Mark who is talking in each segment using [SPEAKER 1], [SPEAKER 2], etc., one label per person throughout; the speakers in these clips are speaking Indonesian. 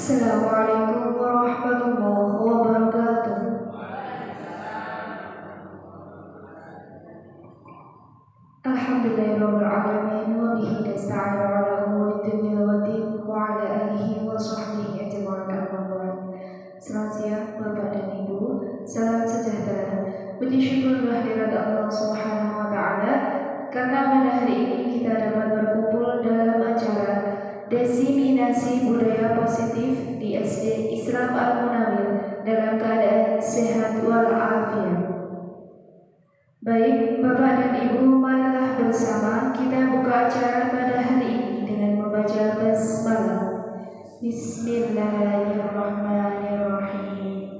[SPEAKER 1] Assalamualaikum warahmatullahi wabarakatuh. Alhamdulillahirabbil alamin wa bihi nasta'inu ala umuri dunya waddin wa ala alihi wa sahbihi ajma'in amma ba'd. Selamat siang Bapak dan Ibu, salam sejahtera. Puji syukur kehadirat Allah Subhanahu wa taala karena pada hari ini kita dapat berkumpul dalam acara Diseminasi Budaya Positif di SD Islam Al-Munawir dalam keadaan sehat walafiat. Baik, Bapak dan Ibu, marilah bersama kita buka acara pada hari ini dengan membaca basmalah. Bismillahirrahmanirrahim.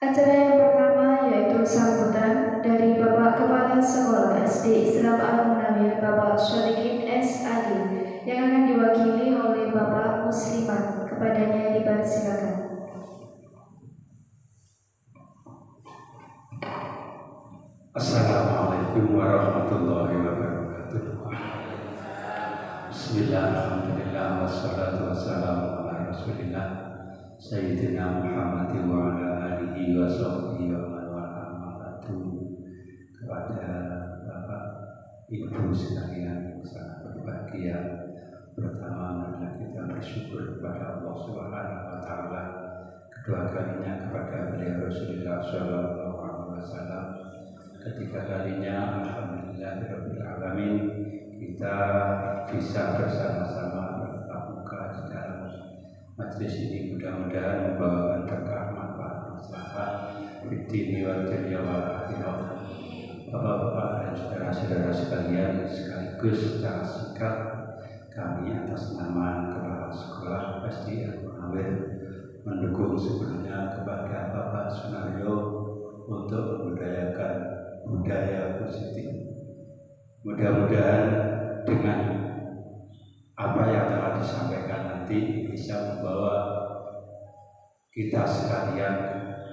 [SPEAKER 1] Acara yang pertama yaitu sambutan dari Bapak Kepala Sekolah SD Islam Al-Munawir, Bapak Shodikin S. Adi, yang akan diwakili oleh Bapak Musliman. Kepadanya dipersilakan.
[SPEAKER 2] Assalamualaikum warahmatullahi wabarakatuh. Bismillahirrahmanirrahim. Wassalatu wassalamu ala rasulillah Sayyidina Muhammad wa ala alihi wa sahbihi wa man wala. Kepada Bapak Ibu sekalian yang sangat berbahagia, pertama marilah kita bersyukur kepada Allah Subhanahu wa taala, kedua kalinya kepada beliau Rasulullah sallallahu alaihi wasallam, ketiga kalinya alhamdulillahirabbil alamin kita bisa bersama-sama bertatap muka di dalam majlis ini. Mudah-mudahan membawakan berkah manfaat maslahat fid-dini wal dunya wal akhirah. Bapak-bapak dan saudara-saudara sekalian, sekaligus secara singkat kami atas nama Kepala Sekolah SD Al-Munawir mendukung sepenuhnya kepada Bapak Sunario untuk membudayakan budaya positif. Mudah-mudahan dengan apa yang telah disampaikan nanti bisa membawa kita sekalian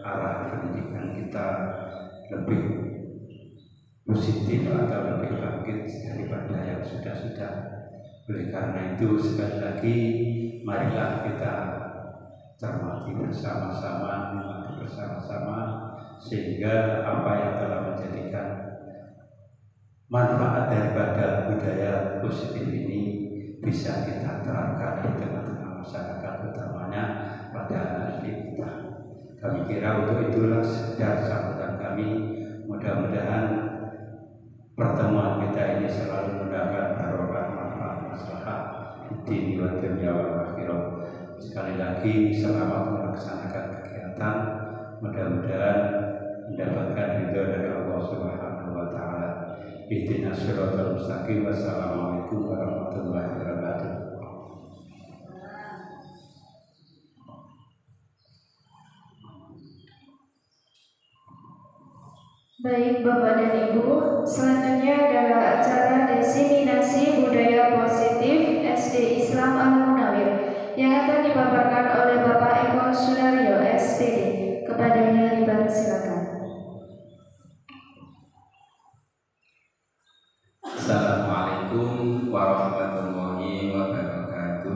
[SPEAKER 2] arah pendidikan kita lebih positif atau lebih bangkit daripada yang sudah-sudah. Oleh karena itu sekali lagi marilah kita cermati bersama-sama, nikmati bersama-sama, sehingga apa yang telah menjadikan manfaat daripada budaya positif ini bisa kita terapkan di tengah-tengah masyarakat, utamanya pada anak didik kita. Kami kira untuk itulah sekedar sambutan kami. Mudah-mudahan pertemuan kita ini selalu mendapat barokah manfaat maslahat di dunia wal akhirah. Sekali lagi selamat melaksanakan kegiatan. Mudah-mudahan mendapatkan ridho dari Allah Subhanahu wa taala. Ihdinas siratal mustaqim. Wassalamualaikum warahmatullahi wabarakatuh.
[SPEAKER 1] Baik Bapak dan Ibu, selanjutnya adalah acara Diseminasi Budaya Positif SD Islam Al-Munawir yang akan dipaparkan oleh Bapak Eko Sunario SPD. Kepadanya dipersilakan.
[SPEAKER 3] Assalamualaikum warahmatullahi wabarakatuh.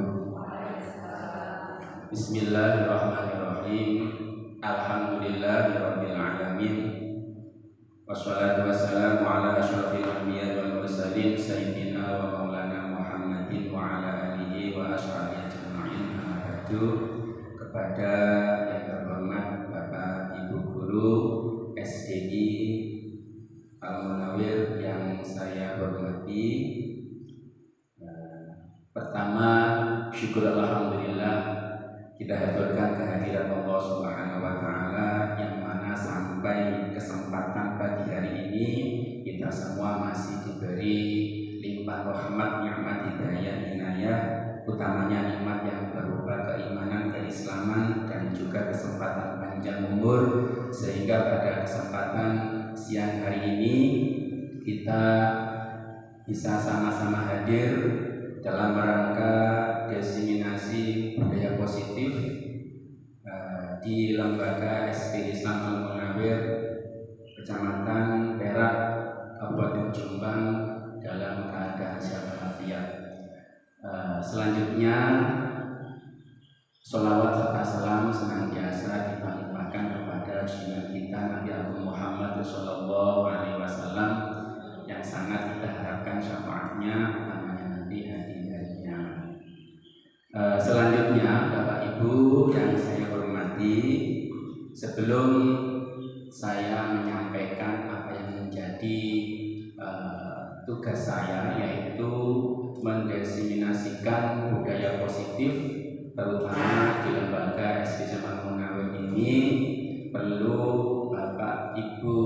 [SPEAKER 3] Bismillahirrahmanirrahim. Alhamdulillahirabbil alamin. Wassalatu wassalamu ala asyrafil anbiya'i wal mursalin sayyidina wa maulana Muhammadin wa ala alihi wa ashabihi ajma'in. Kepada yang terhormat Bapak Ibu Guru SDI Al-Munawir yang saya hormati, pertama syukur alhamdulillah kita haturkan kehadiran Allah Subhanahu wa taala yang mana sampai kesempatan pagi hari ini kita semua masih diberi limpah rahmat, nikmat, hidayah, inayah, utamanya nikmat yang berupa keimanan, keislaman, dan juga kesempatan panjang umur, sehingga pada kesempatan siang hari ini kita bisa sama-sama hadir dalam rangka diseminasi budaya positif di lembaga SD Islam Al-Munawir Kecamatan Perak, Kabupaten Jombang dalam keadaan sehat walafiat. Selanjutnya Selanjutnya, Bapak Ibu yang saya hormati, sebelum saya menyampaikan apa yang menjadi tugas saya, yaitu mendiseminasikan budaya positif terutama di lembaga SD Samanhun Munawir ini, perlu Bapak Ibu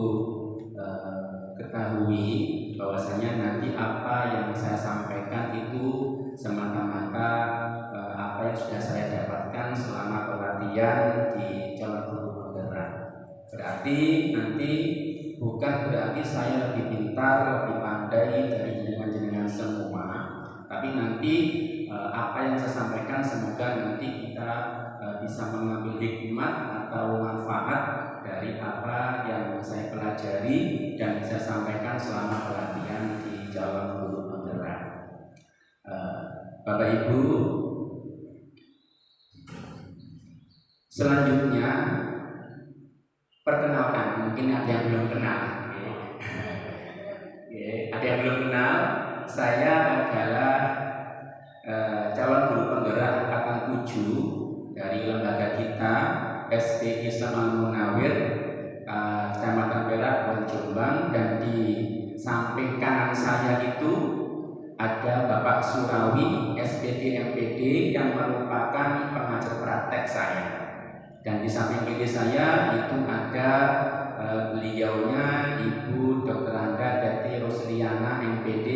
[SPEAKER 3] ketahui bahwasanya nanti apa yang saya sampaikan itu semata-mata apa yang sudah saya dapatkan selama pelatihan di Calon Guru Penggerak. Berarti nanti bukan berarti saya lebih pintar, lebih pandai dari jenengan-jenengan semua, tapi nanti apa yang saya sampaikan semoga nanti kita bisa mengambil hikmat atau manfaat dari apa yang saya pelajari dan saya sampaikan selama pelatihan di Calon Guru Penggerak. Bapak Ibu, selanjutnya perkenalkan, mungkin ada yang belum kenal. Ada yang belum kenal, saya adalah calon guru penggerak angkatan 7 dari lembaga kita SD Samanhun Munawir, Kecamatan Perak, Jombang, dan di samping kanan saya itu ada Bapak Surawi SPD MPD yang merupakan pengajar praktek saya, dan di samping kiri saya itu ada beliaunya Ibu Dr. Anda Dati Rosliana MPD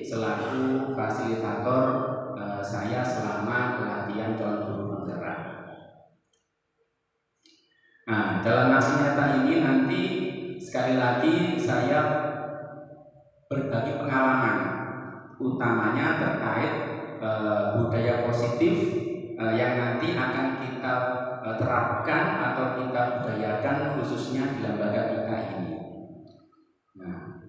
[SPEAKER 3] selaku fasilitator saya selama pelatihan calon guru penggerak. Nah, dalam aksi nyata ini nanti sekali lagi saya berbagi pengalaman, utamanya terkait budaya positif yang nanti akan kita terapkan atau kita budayakan khususnya di lembaga kita ini. Nah,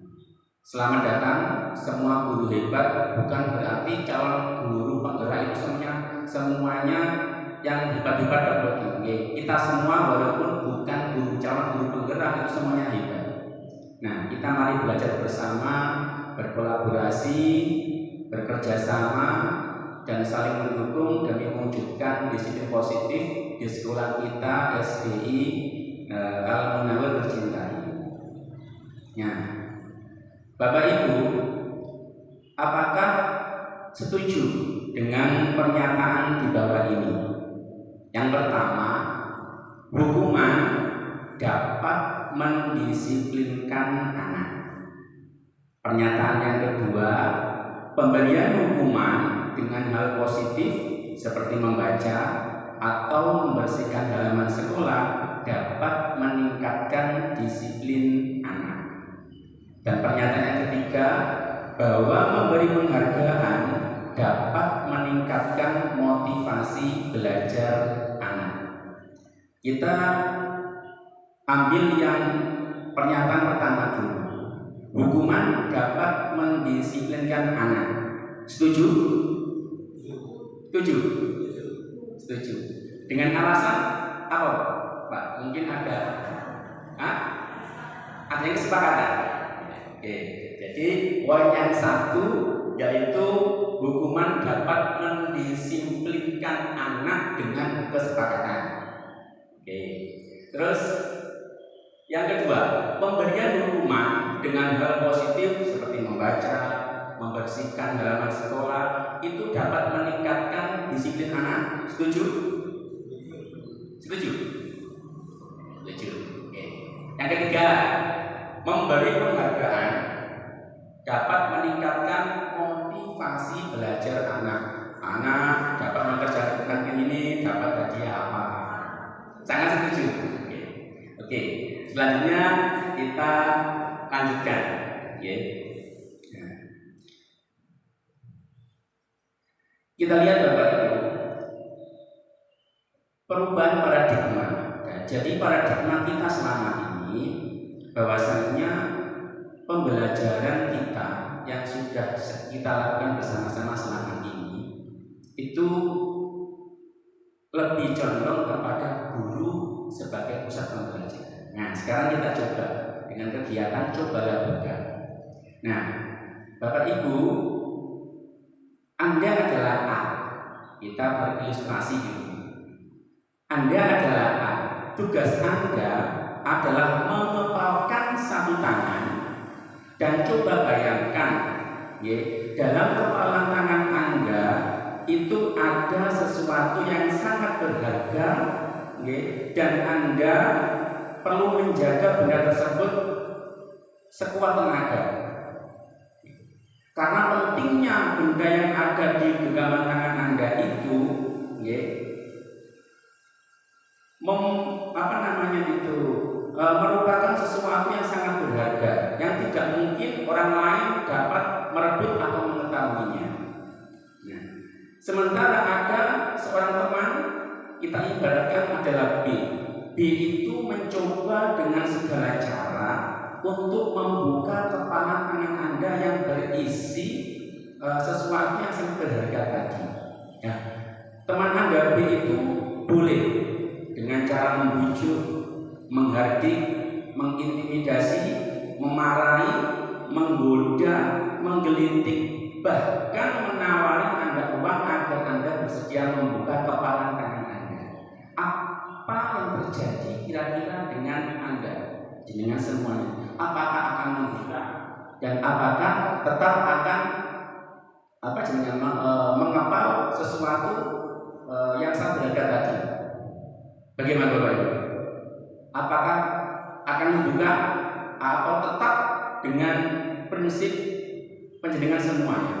[SPEAKER 3] selamat datang semua guru hebat, bukan berarti calon guru penggerak itu semuanya yang hebat-hebat dapat tinggi. Kita semua walaupun bukan guru calon guru penggerak itu semuanya hebat. Nah, kita mari belajar bersama, berkolaborasi, bekerja sama, dan saling mendukung demi mewujudkan disiplin positif di sekolah kita SDI Al-Munawir tercinta ini. Nah, Bapak Ibu, apakah setuju dengan pernyataan di bawah ini? Yang pertama, hukuman dapat mendisiplinkan anak. Pernyataan yang kedua, pemberian hukuman dengan hal positif seperti membaca atau membersihkan halaman sekolah dapat meningkatkan disiplin anak. Dan pernyataan yang ketiga, bahwa memberi penghargaan dapat meningkatkan motivasi belajar anak. Kita ambil yang pernyataan pertama dulu. Hukuman dapat mendisiplinkan anak. Setuju? Setuju? Setuju. Dengan alasan apa, Pak? Mungkin ada yang kesepakatan. Oke. Jadi poin yang satu yaitu hukuman dapat mendisiplinkan anak dengan kesepakatan. Oke. Terus yang kedua, pemberian hukuman dengan hal positif seperti membaca, membersihkan halaman sekolah itu dapat meningkatkan disiplin anak. Setuju? Setuju? Setuju. Oke. Yang ketiga, memberi penghargaan dapat meningkatkan motivasi belajar anak. Anak dapat mengerjakan ini, dapat hadiah apa? Sangat setuju. Oke. Selanjutnya kita lanjutkan. Kita lihat Bapak Ibu, perubahan paradigma. Jadi paradigma kita selama ini bahwasanya pembelajaran kita yang sudah kita lakukan bersama-sama selama ini itu lebih condong kepada guru sebagai pusat pembelajaran. Nah, sekarang kita coba dengan kegiatan coba lakukan. Nah, Bapak Ibu, Anda adalah A, kita berilustrasi gitu. Anda adalah A. Tugas Anda adalah mengepalkan satu tangan dan coba bayangkan, ya, dalam kepalan tangan Anda itu ada sesuatu yang sangat berharga, ya, dan Anda perlu menjaga benda tersebut sekuat tenaga. Karena pentingnya benda yang ada di genggaman tangan Anda itu, ya, merupakan sesuatu yang sangat berharga yang tidak mungkin orang lain dapat merebut atau mengetahuinya. Nah, sementara ada seorang teman, kita ibaratkan adalah B. B itu mencoba dengan segala cara untuk membuka kepalan tangan Anda yang berisi sesuatu yang sangat berharga tadi. Ya, teman Anda B itu boleh dengan cara membujuk, menghardik, mengintimidasi, memarahi, menggoda, menggelitik, bahkan menawari Anda uang agar Anda bersedia membuka kepalan tangan Anda. Apa yang terjadi kira-kira dengan Anda, dengan semuanya? Apakah akan membuka dan apakah tetap akan mengepal sesuatu yang sangat berharga tadi? Bagaimana Bapak Ibu? Apakah akan membuka atau tetap dengan prinsip penjenengan semuanya?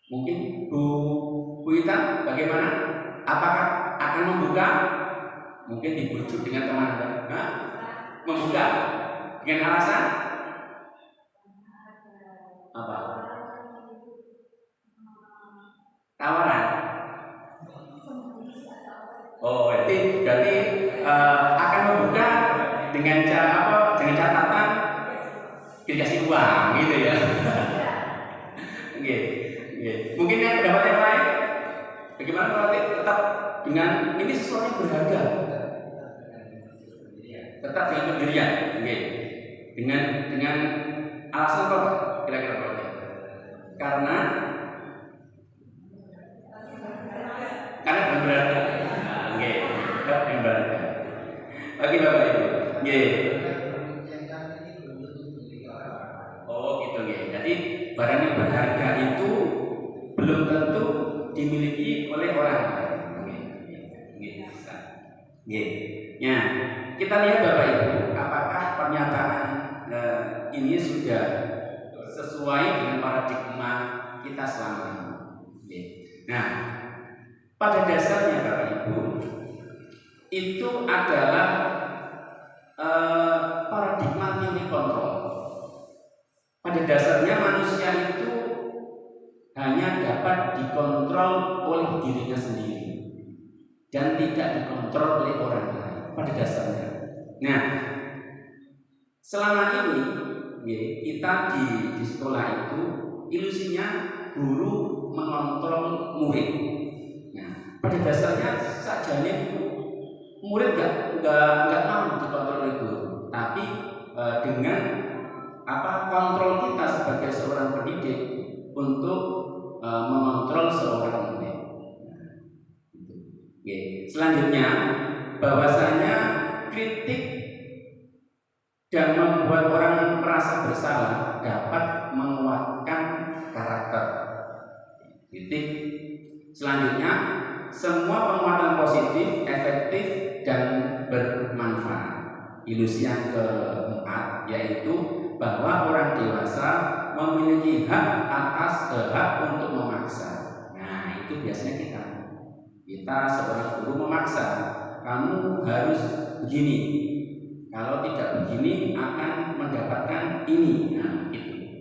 [SPEAKER 3] Mungkin Bu Ita, bagaimana? Apakah akan membuka? Mungkin dibujuk dengan teman Anda, membuka dengan alasan apa? Tawaran. Oh, berarti akan membuka dengan cara apa? Dengan catatan dikasih uang, gitu ya. Mungkin yang pendapat yang lain, bagaimana kalau tetap dengan ini sesuatu yang berharga? Tetap dengan pendirian, dengan alasan apa? Kira-kira karena berharga. Yang berharga. Oke Bapak Ibu. Oh gitu ya. Jadi barang yang berharga itu belum tentu dimiliki oleh orang lain. Nah, kita lihat Bapak Ibu, apakah pernyataan ini sudah sesuai dengan paradigma kita selama ini. Nah, pada dasarnya Bapak Ibu, itu adalah paradigma teori kontrol. Pada dasarnya manusia itu hanya dapat dikontrol oleh dirinya sendiri dan tidak dikontrol oleh orang lain pada dasarnya. Nah, selama ini kita di sekolah itu ilusinya guru mengontrol murid. Nah, pada dasarnya sajane murid nggak mau dikontrol oleh guru, tapi dengan kontrol kita sebagai seorang pendidik untuk mengontrol seorang murid. Selanjutnya, bahwasanya kritik dan membuat orang merasa bersalah dapat menguatkan karakter. Kritik. Selanjutnya, semua penguatan positif, efektif, dan bermanfaat. Ilusi yang keempat yaitu bahwa orang dewasa memiliki hak atas hak untuk memaksa. Nah, itu biasanya kita seorang guru memaksa, kamu harus begini, kalau tidak begini akan mendapatkan ini. Nah,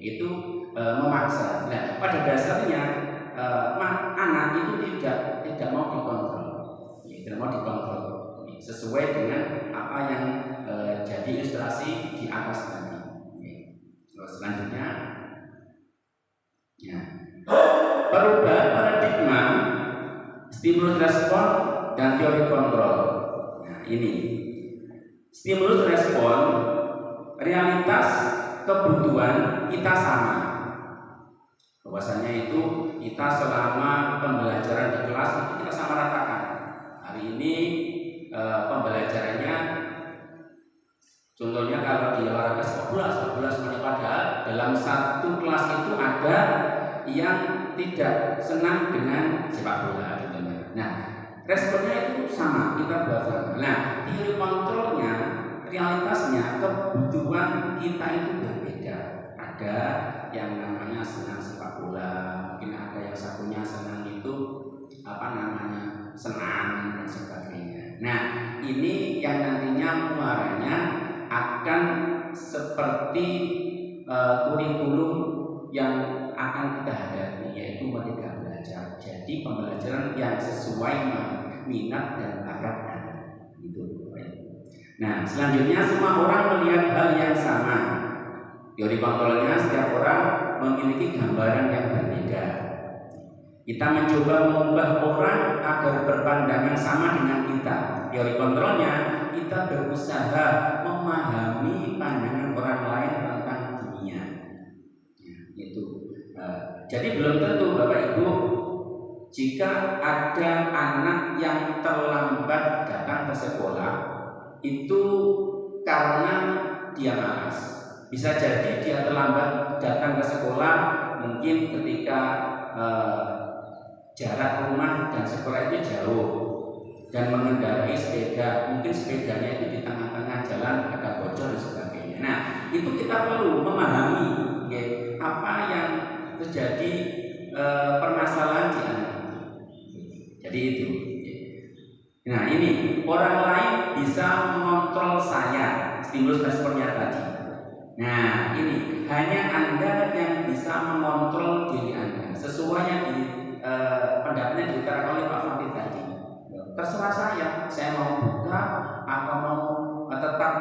[SPEAKER 3] itu memaksa. Nah, pada dasarnya anak itu tidak mau dikontrol, tidak mau dikontrol sesuai dengan apa yang jadi ilustrasi di atas tadi. Selanjutnya, perubahan paradigma, stimulus respon dan teori kontrol. Nah, ini stimulus respon, realitas kebutuhan kita sama. Bahwasanya itu kita selama pembelajaran di kelas itu kita sama ratakan. Hari ini pembelajarannya contohnya kalau di olahraga 11 semuanya, padahal dalam satu kelas itu ada yang tidak senang dengan sepak bola gitu. Nah, responnya itu sama, kita buat sama. Nah, teori kontrolnya, realitasnya, kebutuhan kita itu berbeda. Ada yang namanya senang sepak bola, mungkin ada yang satunya senang itu senang dan sebagainya. Nah, ini yang nantinya muaranya akan seperti kurikulum yang akan kita hadapi, yaitu Merdeka Belajar. Jadi pembelajaran yang sesuai minat dan bakat gitu. Nah, selanjutnya semua orang melihat hal yang sama. Teori kontrolnya setiap orang memiliki gambaran yang berbeda. Kita mencoba mengubah orang agar berpandangan sama dengan kita. Teori kontrolnya kita berusaha memahami pandangan orang lain tentang dunia. Itu. Jadi belum tentu Bapak Ibu, jika ada anak yang terlambat datang ke sekolah itu karena dia malas. Bisa jadi dia terlambat datang ke sekolah mungkin ketika jarak rumah dan sekolah itu jauh dan mengendarai sepeda, mungkin sepedanya itu di tengah-tengah jalan agak bocor dan sebagainya. Nah, itu kita perlu memahami apa yang terjadi permasalahan di anak itu. Jadi itu. Nah, ini orang lain bisa mengontrol saya, stimulus responnya tadi. Nah, ini hanya Anda yang bisa mengontrol diri Anda sesuai yang pendapatnya diutarakan oleh Pak Fatih tadi. Terserah saya mau buka atau mau tetap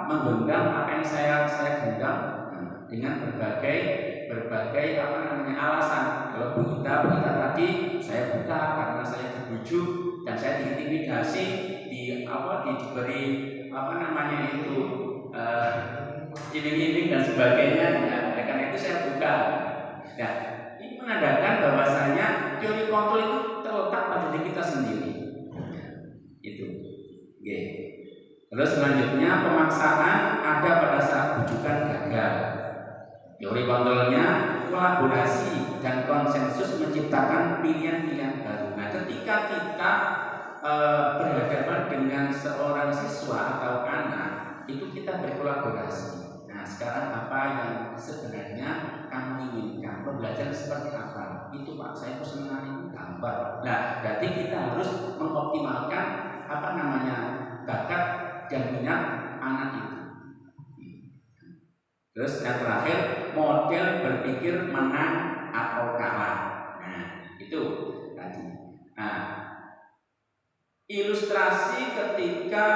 [SPEAKER 3] menggenggam apa yang saya genggam dengan berbagai alasan. Kalau Bu Gita tadi saya buka karena saya dibujuk dan saya diintimidasi, diberi iming-iming dan sebagainya. Nah, karena itu saya buka. Nah, ini menandakan bahwasanya teori kontrol itu terletak pada diri kita sendiri. Itu. Oke. Terus selanjutnya pemaksaan ada pada saat bujukan gagal. Teori kontrolnya kolaborasi dan konsensus menciptakan pilihan-pilihan baru. Nah, ketika kita berhadapan dengan seorang siswa atau anak, itu kita berkolaborasi. Nah, sekarang apa yang sebenarnya kamu inginkan? Pembelajaran seperti apa? Itu Pak, saya itu senang itu gambar. Nah, berarti kita harus mengoptimalkan bakat dan minat anak itu. Terus yang terakhir, model berpikir menang atau kalah. Nah, itu tadi. Nah, ilustrasi ketika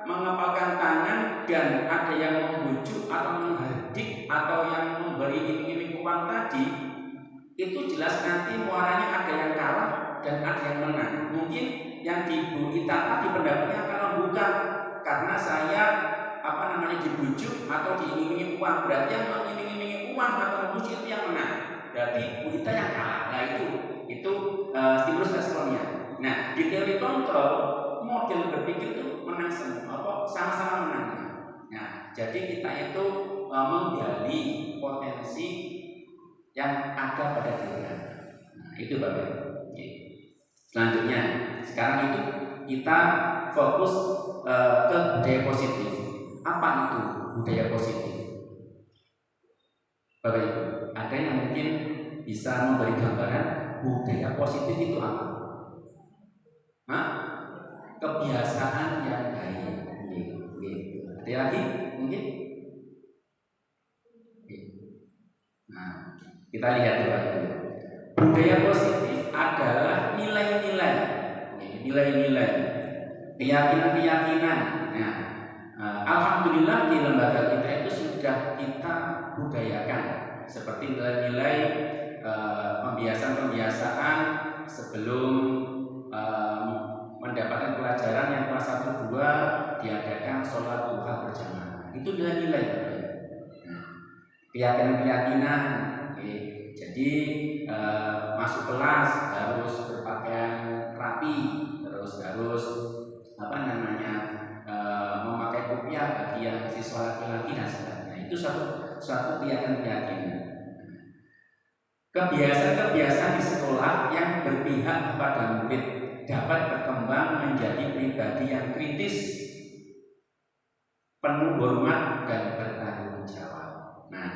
[SPEAKER 3] mengepalkan tangan dan ada yang membujuk atau menghardik atau yang memberi iming-iming uang tadi, itu jelas nanti muaranya ada yang kalah dan ada yang menang. Mungkin yang di Bu Gita tadi pendapatnya akan membuka karena saya dibujuk atau diiming-iming uang, berarti yang mengiming-imingi uang atau membujuk itu yang menang. Berarti Bu Gita yang kalah. Nah, itu stimulus responnya. Nah, di teori kontrol model berpikir itu menang semua, sama-sama menang. Nah, jadi kita itu menggali potensi yang ada pada diri kita. Nah, itu Bapak. Selanjutnya, sekarang itu kita fokus ke budaya positif. Apa itu budaya positif? Bapak Ibu, ada yang mungkin bisa memberi gambaran budaya positif itu apa? Kebiasaan yang baik. Ada lagi mungkin? Nah, kita lihat dulu. Budaya positif adalah nilai-nilai, keyakinan-keyakinan. Nah, alhamdulillah di lembaga kita itu sudah kita budayakan seperti nilai-nilai pembiasaan sebelum mendapatkan pelajaran yang kelas 1-2 diadakan sholat duha berjamaah. Itu nilai-nilai. Keyakinan-keyakinan, Jadi masuk kelas harus berpakaian rapi, terus harus memakai kopiah bagi yang siswa laki-laki dan sebagainya. Itu suatu keyakinan. Kebiasaan-kebiasaan di sekolah yang berpihak kepada murid dapat berkembang menjadi pribadi yang kritis, penuh hormat dan bertanggung jawab. Nah,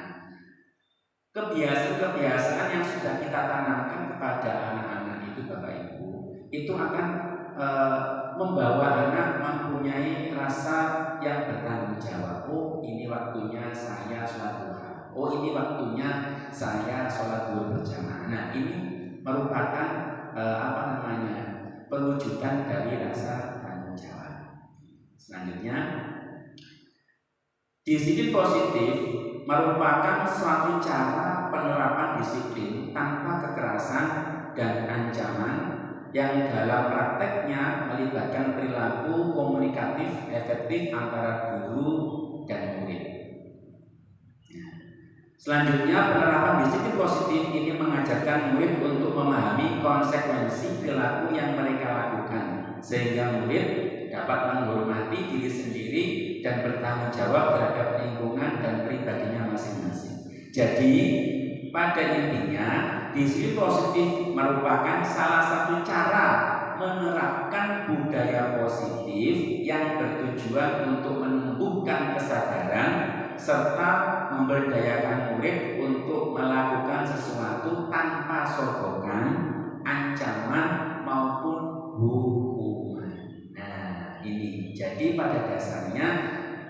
[SPEAKER 3] kebiasaan-kebiasaan yang sudah kita tanamkan kepada anak-anak itu, Bapak Ibu, itu akan membawa anak mempunyai rasa yang bertanggung jawab. Oh, ini waktunya saya sholat duha. Oh, ini waktunya saya sholat duha berjamaah. Nah, ini merupakan perwujudan dari rasa tanggung jawab. Selanjutnya, disiplin positif merupakan suatu cara penerapan disiplin tanpa kekerasan dan ancaman yang dalam prakteknya melibatkan perilaku komunikatif efektif antara guru dan murid. Selanjutnya, penerapan disiplin positif ini mengajarkan murid untuk memahami konsekuensi perilaku yang mereka lakukan, sehingga murid dapat menghormati diri sendiri dan bertanggung jawab terhadap lingkungan dan pribadinya masing-masing. Jadi, pada intinya, disiplin positif merupakan salah satu cara menerapkan budaya positif yang bertujuan untuk menumbuhkan kesadaran serta memberdayakan murid untuk melakukan sesuatu tanpa sogokan, ancaman maupun hukuman. Nah, ini jadi pada dasarnya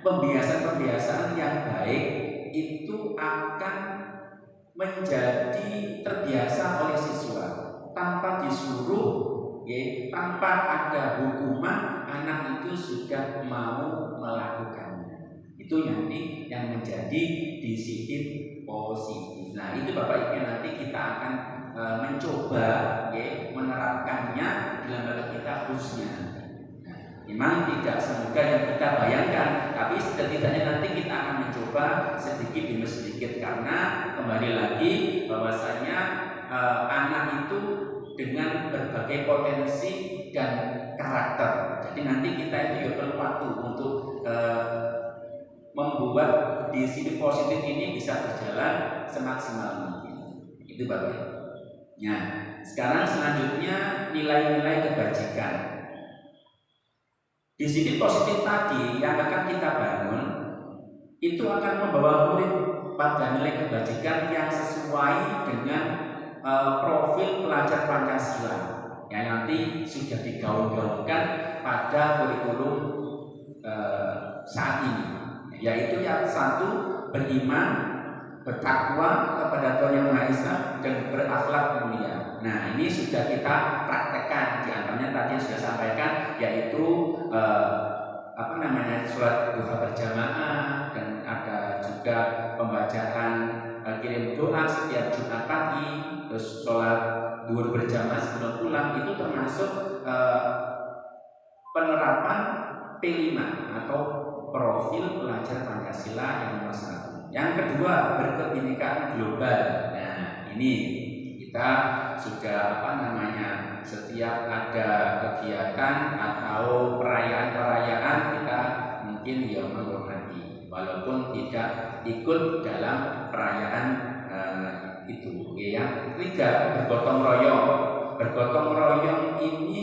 [SPEAKER 3] pembiasaan-pembiasaan yang baik itu akan menjadi terbiasa oleh siswa tanpa disuruh, tanpa ada hukuman, anak itu sudah mau melakukannya. Itu yang menjadi disiplin positif. Nah, itu Bapak Ibu nanti kita akan mencoba menerapkannya dalam diri kita khususnya. Memang tidak semoga yang kita bayangkan, tapi setidaknya nanti kita akan mencoba sedikit demi sedikit, karena kembali lagi bahwasanya anak itu dengan berbagai potensi dan karakter. Jadi nanti kita itu perlu waktu untuk membuat disiplin positif ini bisa berjalan semaksimal mungkin. Itu Bapak. Nah, sekarang selanjutnya nilai-nilai kebajikan. Disiplin positif tadi yang akan kita bangun itu akan membawa murid pada nilai kebajikan yang sesuai dengan profil pelajar Pancasila yang nanti sudah digaung-gaungkan pada kurikulum saat ini, yaitu yang satu, beriman, bertakwa kepada Tuhan Yang Maha Esa dan berakhlak mulia. Nah, ini sudah kita praktekkan, di antaranya tadi yang sudah sampaikan, yaitu sholat duha berjamaah, dan ada juga pembacaan kirim doa setiap Jumat pagi, terus sholat duha berjamaah sebelum pulang. Itu termasuk penerapan P5 atau profil pelajar Pancasila yang nomor 1. Yang kedua, berkebinekaan global. Nah, ini kita sudah setiap ada kegiatan atau perayaan-perayaan kita mungkin menghormati walaupun tidak ikut dalam perayaan itu. Yang ketiga, bergotong royong. Bergotong royong ini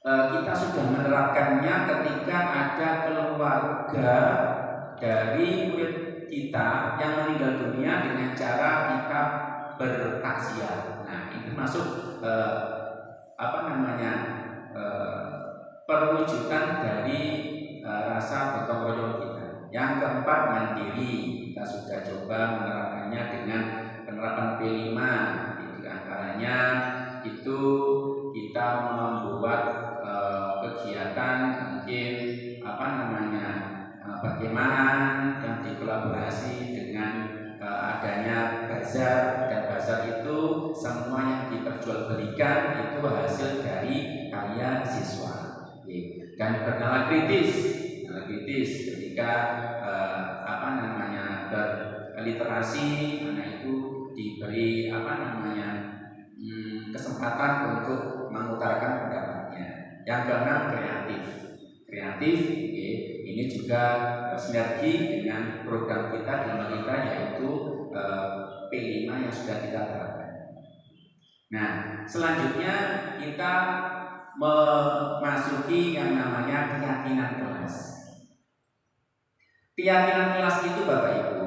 [SPEAKER 3] kita sudah menerapkannya ketika ada keluarga dari murid kita yang meninggal dunia dengan cara kita bertakziah. Nah, itu masuk perwujudan dari rasa gotong royong kita. Yang keempat, mandiri. Kita sudah coba menerapkannya dengan penerapan P5. Di antaranya itu kita membuat kegiatan mungkin perkemahan yang dikolaborasi dengan adanya bazar, dan bazar itu semua yang diperjualbelikan itu hasil dari karya siswa. Dan bernalar kritis ketika berliterasi, mana itu diberi kesempatan untuk mengutarakan pendapatnya. Yang keenam, kreatif ini juga sinergi dengan program kita di kita, yaitu P5 yang sudah kita terapkan. Nah, selanjutnya kita memasuki yang namanya keyakinan kelas. Keyakinan kelas itu Bapak Ibu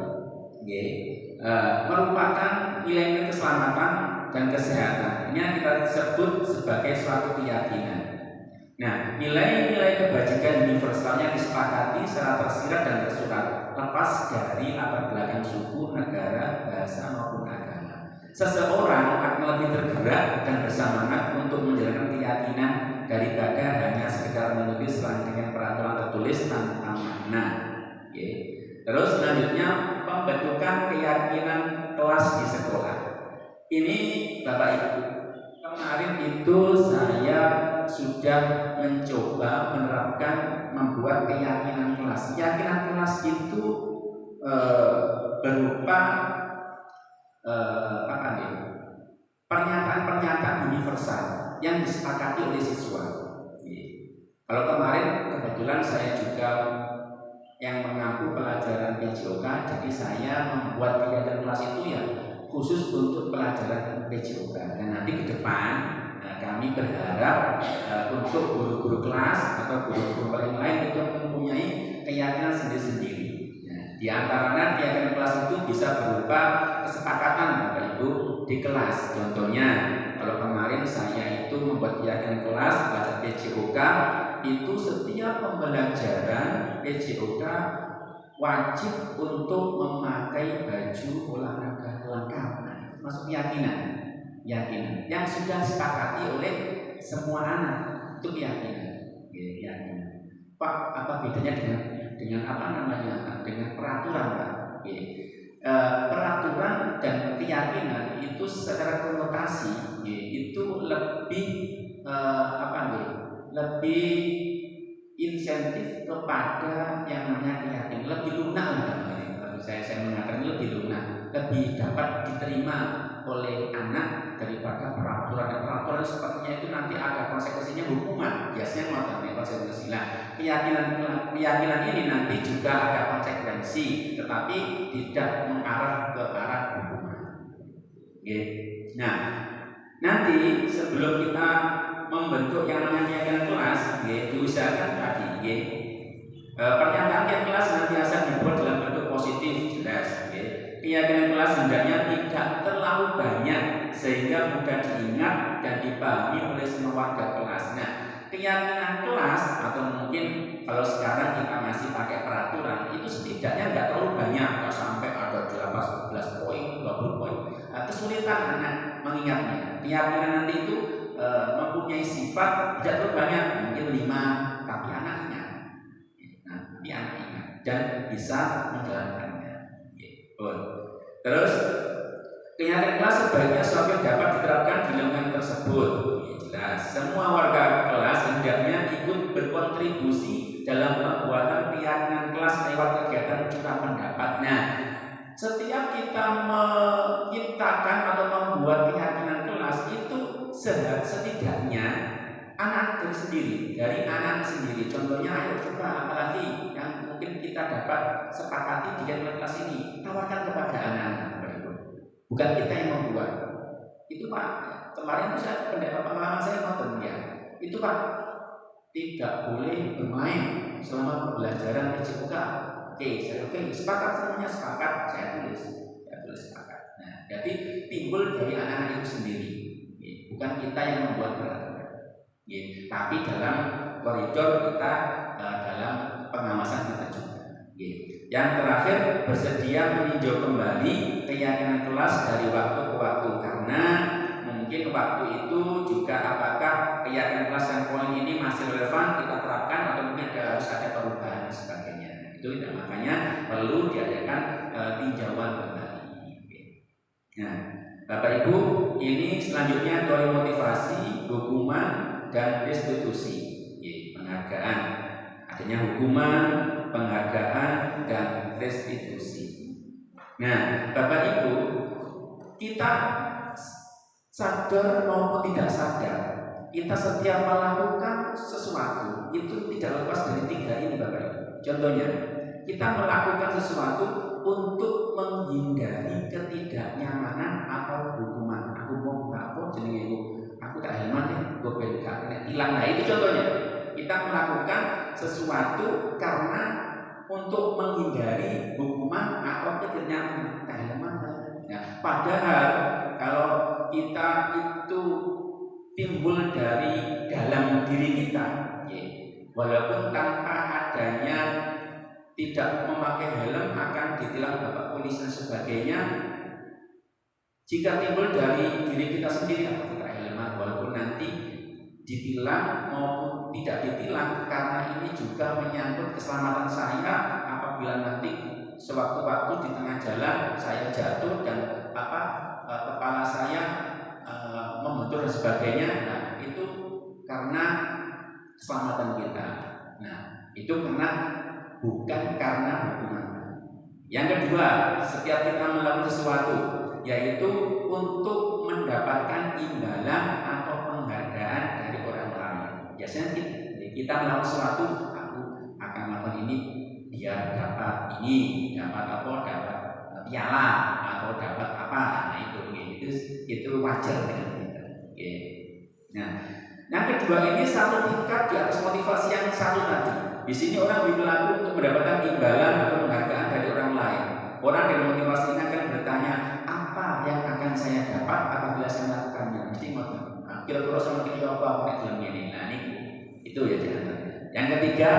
[SPEAKER 3] merupakan nilai keselamatan dan kesehatan. Ini yang kita sebut sebagai suatu keyakinan. Nah, nilai-nilai kebajikan universal yang disepakati secara tersirat dan tersurat, lepas dari latar belakang suku, negara, bahasa maupun agama. Seseorang akan lebih tergerak dan bersemangat untuk menjalankan keyakinan daripada hanya sekedar menulis rangkaian peraturan tertulis tanpa makna. Terus selanjutnya, pembentukan keyakinan kelas di sekolah. Ini Bapak Ibu, kemarin itu saya sudah mencoba menerapkan membuat keyakinan kelas. Keyakinan kelas itu berupa pernyataan-pernyataan universal yang disepakati oleh siswa. Kalau kemarin kebetulan saya juga yang mengampu pelajaran PJOK, jadi saya membuat kegiatan kelas itu ya khusus untuk pelajaran PJOK. Dan nanti ke depan kami berharap untuk guru-guru kelas atau guru-guru yang lain itu mempunyai keyakinan sendiri-sendiri. Di antaranya keyakinan kelas itu bisa berupa kesepakatan Bapak Ibu di kelas. Contohnya, kalau kemarin saya itu membuat keyakinan kelas belajar PJOK, itu setiap pembelajaran PJOK wajib untuk memakai baju olahraga lengkap. Nah, itu masuk keyakinan yang sudah disepakati oleh semua anak. Itu keyakinan. Pak, apa bedanya dengan dengan peraturan, Pak? Peraturan dan keyakinan itu secara konotasi itu lebih lebih insentif kepada yang namanya keyakinan, lebih lunak. Saya mengatakan lebih lunak, lebih dapat diterima oleh anak daripada peraturan. Dan peraturan sepertinya itu nanti ada konsekuensinya, hukuman. Biasanya mengalami konsekuensi. Keyakinan ini nanti juga ada konsekuensi, tetapi tidak mengarah ke arah hukuman. Nah, nanti sebelum kita membentuk yang namanya keyakinan kelas, diusahakan tadi, pernyataan keyakinan kelas senantiasa dibuat dalam bentuk positif, jelas. Keyakinan kelas hendaknya tidak terlalu banyak sehingga mudah diingat dan dipahami oleh semua warga kelas. Nah, keyakinan kelas atau mungkin kalau sekarang kita masih pakai peraturan itu setidaknya tidak terlalu banyak, nggak sampai ada 11 poin, 20 poin. Kesulitan anak mengingatnya. Keyakinan nanti itu mempunyai sifat tidak terlalu banyak, mungkin 5, tapi anak ingat. Nah, anak ingat dan bisa menjalankannya. Terus keyakinan kelas sebaiknya semakin dapat diterapkan di lingkungan tersebut. Jelas, semua warga kelas hendaknya ikut berkontribusi dalam pembuatan keyakinan kelas lewat kegiatan curah pendapat. Nah, setiap kita menciptakan atau membuat keyakinan kelas itu setidaknya anak dari anak sendiri. Contohnya, ayo coba apalagi yang mungkin kita dapat sepakati di kegiatan kelas ini, tawarkan kepada anak-anak. Bukan kita yang membuat. Itu Pak, kemarin saya pengalaman saya nonton ya. Itu Pak, tidak boleh bermain selama pembelajaran PJOK. Oke, sepakat semuanya sepakat, saya tulis sepakat. Nah, jadi timbul dari anak-anak itu sendiri, bukan kita yang membuat peraturan. Tapi dalam koridor kita, dalam pengawasan kita juga. Yang terakhir, bersedia meninjau kembali keyakinan kelas dari waktu ke waktu, karena mungkin waktu itu juga apakah keyakinan kelas yang poin ini masih relevan kita terapkan atau mungkin harus ada perubahan dan sebagainya. Itu makanya perlu diadakan tinjauan kembali. Nah, Bapak Ibu, ini selanjutnya teori motivasi, hukuman dan restitusi. Penghargaan, adanya hukuman, penghargaan dan restitusi. Nah, Bapak Ibu, kita sadar maupun tidak sadar, kita setiap melakukan sesuatu itu tidak lepas dari tiga ini Bapak Ibu. Contohnya, kita melakukan sesuatu untuk menghindari ketidaknyamanan atau hukuman. Aku mau apa jenenge aku tak helman ya, gue pengen hilang. Nah itu contohnya, kita melakukan sesuatu karena untuk menghindari hukuman atau ketidaknyamanan. Tak helman. Ya, padahal kalau kita itu timbul dari dalam diri kita, walaupun tanpa adanya tidak memakai helm akan ditilang bapak polisi dan sebagainya. Jika timbul dari diri kita sendiri, apa kita helm, walaupun nanti ditilang maupun tidak ditilang, karena ini juga menyangkut keselamatan saya. Apabila nanti sewaktu-waktu di tengah jalan saya jatuh dan kepala saya membentur dan sebagainya, nah itu karena keselamatan kita. Nah itu bukan karena hukuman. Yang kedua, setiap kita melakukan sesuatu, yaitu untuk mendapatkan imbalan atau penghargaan dari orang lain. Biasanya kita melakukan sesuatu, aku akan melakukan ini biar dapat ini, dapat apa, dapat piala atau dapat apa. Nah itu wajar dengan kita. Nah, yang kedua ini satu tingkat di atas motivasi yang satu tadi. Di sini orang berlaku untuk mendapatkan imbalan atau penghargaan dari orang lain. Orang dengan motivasi ini akan bertanya, apa yang akan saya dapat apabila saya melakukannya? Mesti mau kira-kira sama kita apa dalam ini. Nah ini itu ya jangan. Yang ketiga,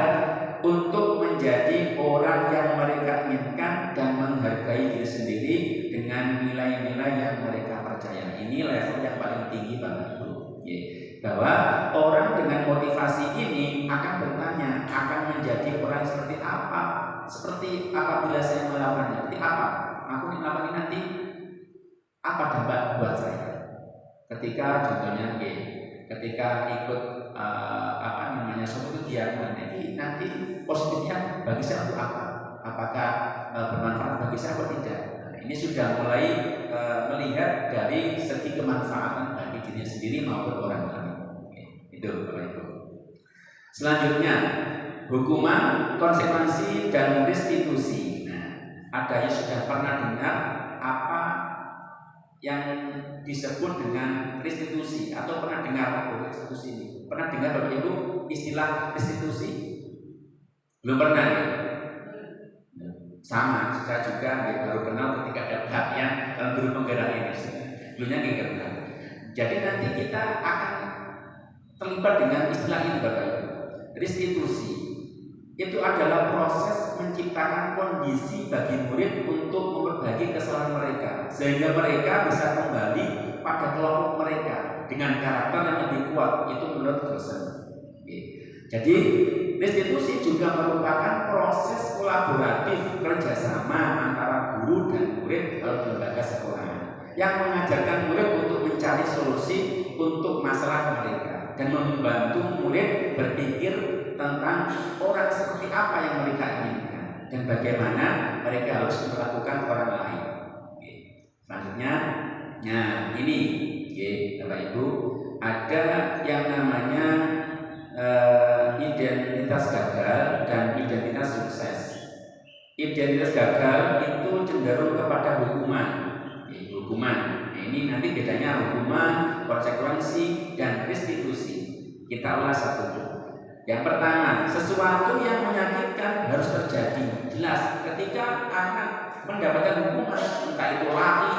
[SPEAKER 3] untuk menjadi orang yang mereka inginkan dan menghargai diri sendiri dengan nilai-nilai yang mereka percaya. Ini level yang paling tinggi Bapak Ibu. Bahwa orang dengan motivasi ini akan bertanya, akan menjadi orang seperti apa? Seperti apabila saya melakukannya, seperti apa? Aku melakukan nanti apa dampak buat saya? Ketika contohnya, ketika ikut suatu kegiatan ini nanti positifnya bagi saya untuk apa? Apakah bermanfaat bagi saya atau tidak? Nah, ini sudah mulai melihat dari segi kemanfaatan bagi dirinya sendiri maupun orang lain. Itu Bapak Ibu. Selanjutnya, hukuman, konsekuensi dan restitusi. Nah, ada yang sudah pernah dengar apa yang disebut dengan restitusi atau pernah dengar restitusi ini? Pernah dengar Bapak Ibu istilah restitusi? Belum pernah ya? Sama, saya juga baru kenal ketika ada pelatihan dalam guru penggerak ini. Dulunya nggak kenal. Jadi nanti kita akan terlibat dengan istilah ini Bapak Ibu. Restitusi itu adalah proses menciptakan kondisi bagi murid untuk memperbaiki kesalahan mereka sehingga mereka bisa kembali pada kelompok mereka dengan karakter yang lebih kuat. Itu menurut dosen. Jadi restitusi juga merupakan proses kolaboratif kerjasama antara guru dan murid dalam lembaga sekolah yang mengajarkan murid untuk mencari solusi untuk masalah mereka dan membantu murid berpikir tentang orang seperti apa yang mereka inginkan dan bagaimana mereka harus melakukan orang lain. Selanjutnya, nah ini Bapak Ibu, ada yang namanya identitas gagal dan identitas sukses. Identitas gagal itu cenderung kepada hukuman. Nah, ini nanti bedanya hukuman, konsekuensi, dan restitusi. Kita ulas satu. Yang pertama, sesuatu yang menyakitkan harus terjadi. Jelas, ketika anak mendapatkan hukuman, entah itu lari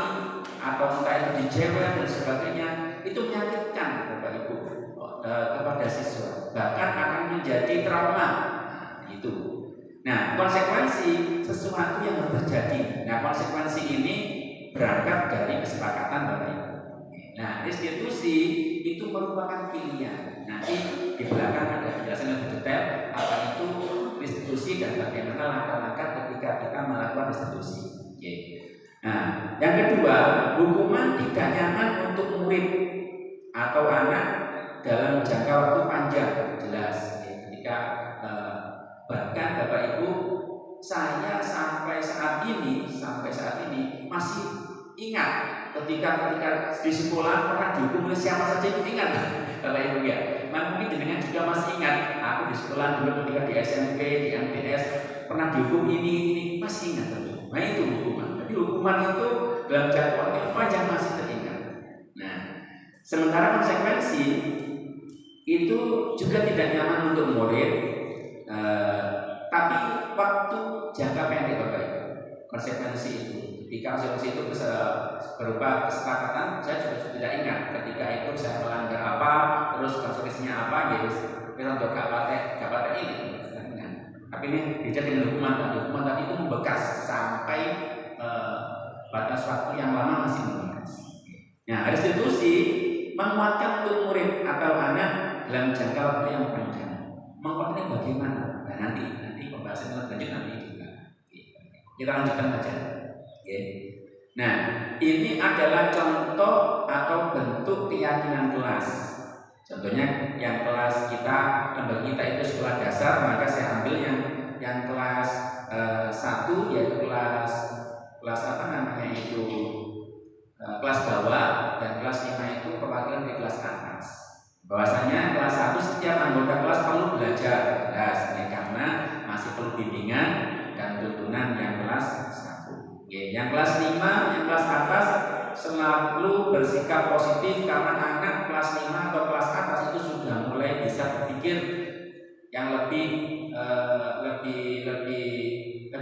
[SPEAKER 3] atau entah itu dijewer dan sebagainya, itu menyakitkan Bapak Ibu kepada siswa, bahkan akan menjadi trauma. Itu. Nah, konsekuensi sesuatu yang terjadi. Nah, konsekuensi ini berangkat dari kesepakatan Bapak Ibu. Nah, restitusi itu merupakan pilihan. Nanti di belakang ada penjelasan lebih detail apa itu restitusi dan bagaimana langkah-langkah ketika kita melakukan restitusi. Nah, yang kedua, hukuman tidak nyaman untuk murid atau anak dalam jangka waktu panjang. Jelas, ketika bahkan Bapak Ibu, saya sampai saat ini masih ingat ketika ketika di sekolah pernah dihukum oleh siapa saja itu ingat, Bapak Ibu ya. Mungkin jenengan juga masih ingat, aku di sekolah dulu ketika di SMP, di MTS pernah dihukum ini masih ingat tentu. Nah itu hukuman. Jadi hukuman itu dalam jadwal yang panjang masih teringat. Nah, sementara konsekuensi itu juga tidak nyaman untuk murid, tapi waktu jangka pendek Bapak Ibu. Konsekuensi itu, ketika konsekuensi itu berupa kesepakatan, saya juga tidak ingat ketika itu saya melanggar apa, terus konsekuensinya apa, jadi kita untuk gak pakai ini. Tapi ini beda dengan hukuman tadi itu membekas sampai batas waktu yang lama masih membekas. Nah, restitusi menguatkan untuk murid atau anak dalam jangka waktu yang panjang. Menguatkan bagaimana? Nah, nanti pembahasan lanjut nanti juga. Kita lanjutkan saja. Nah, ini adalah contoh atau bentuk keyakinan kelas. Contohnya yang kelas kita, lembaga kita itu sekolah dasar, maka saya ambil yang kelas 1 yaitu kelas apa namanya itu kelas bawah, dan kelas 5 itu perwakilan dari kelas atas. Bahwasanya kelas 1 setiap anggota kelas perlu belajar karena masih perlu bimbingan dan tuntunan yang kelas 1. Yang kelas 5, yang kelas atas selalu bersikap positif karena anak kelas 5 atau kelas atas itu sudah mulai bisa berpikir yang lebih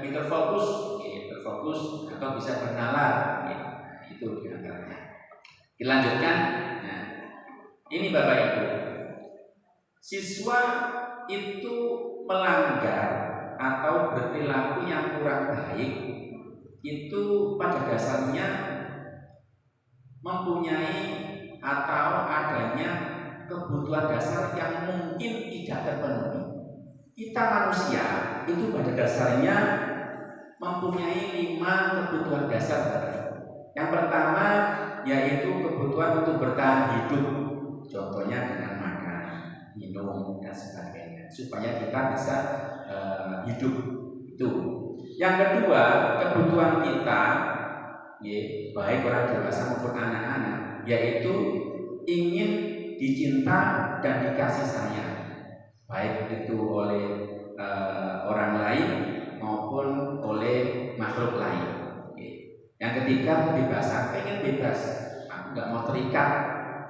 [SPEAKER 3] terfokus atau bisa bernalar. Itu diantaranya. Dilanjutkan. Nah, ini Bapak Ibu, siswa itu melanggar atau berperilaku yang kurang baik itu pada dasarnya mempunyai atau adanya kebutuhan dasar yang mungkin tidak terpenuhi. Kita manusia itu pada dasarnya mempunyai 5 kebutuhan dasar. Yang pertama yaitu kebutuhan untuk bertahan hidup, contohnya dengan makan, minum dan sebagainya, supaya kita bisa hidup itu. Yang kedua, kebutuhan kita, baik orang dewasa maupun anak-anak, yaitu ingin dicinta dan dikasih sayang, baik itu oleh orang lain maupun oleh makhluk lain. Yang ketiga, kebebasan, pengen bebas, aku nggak mau terikat.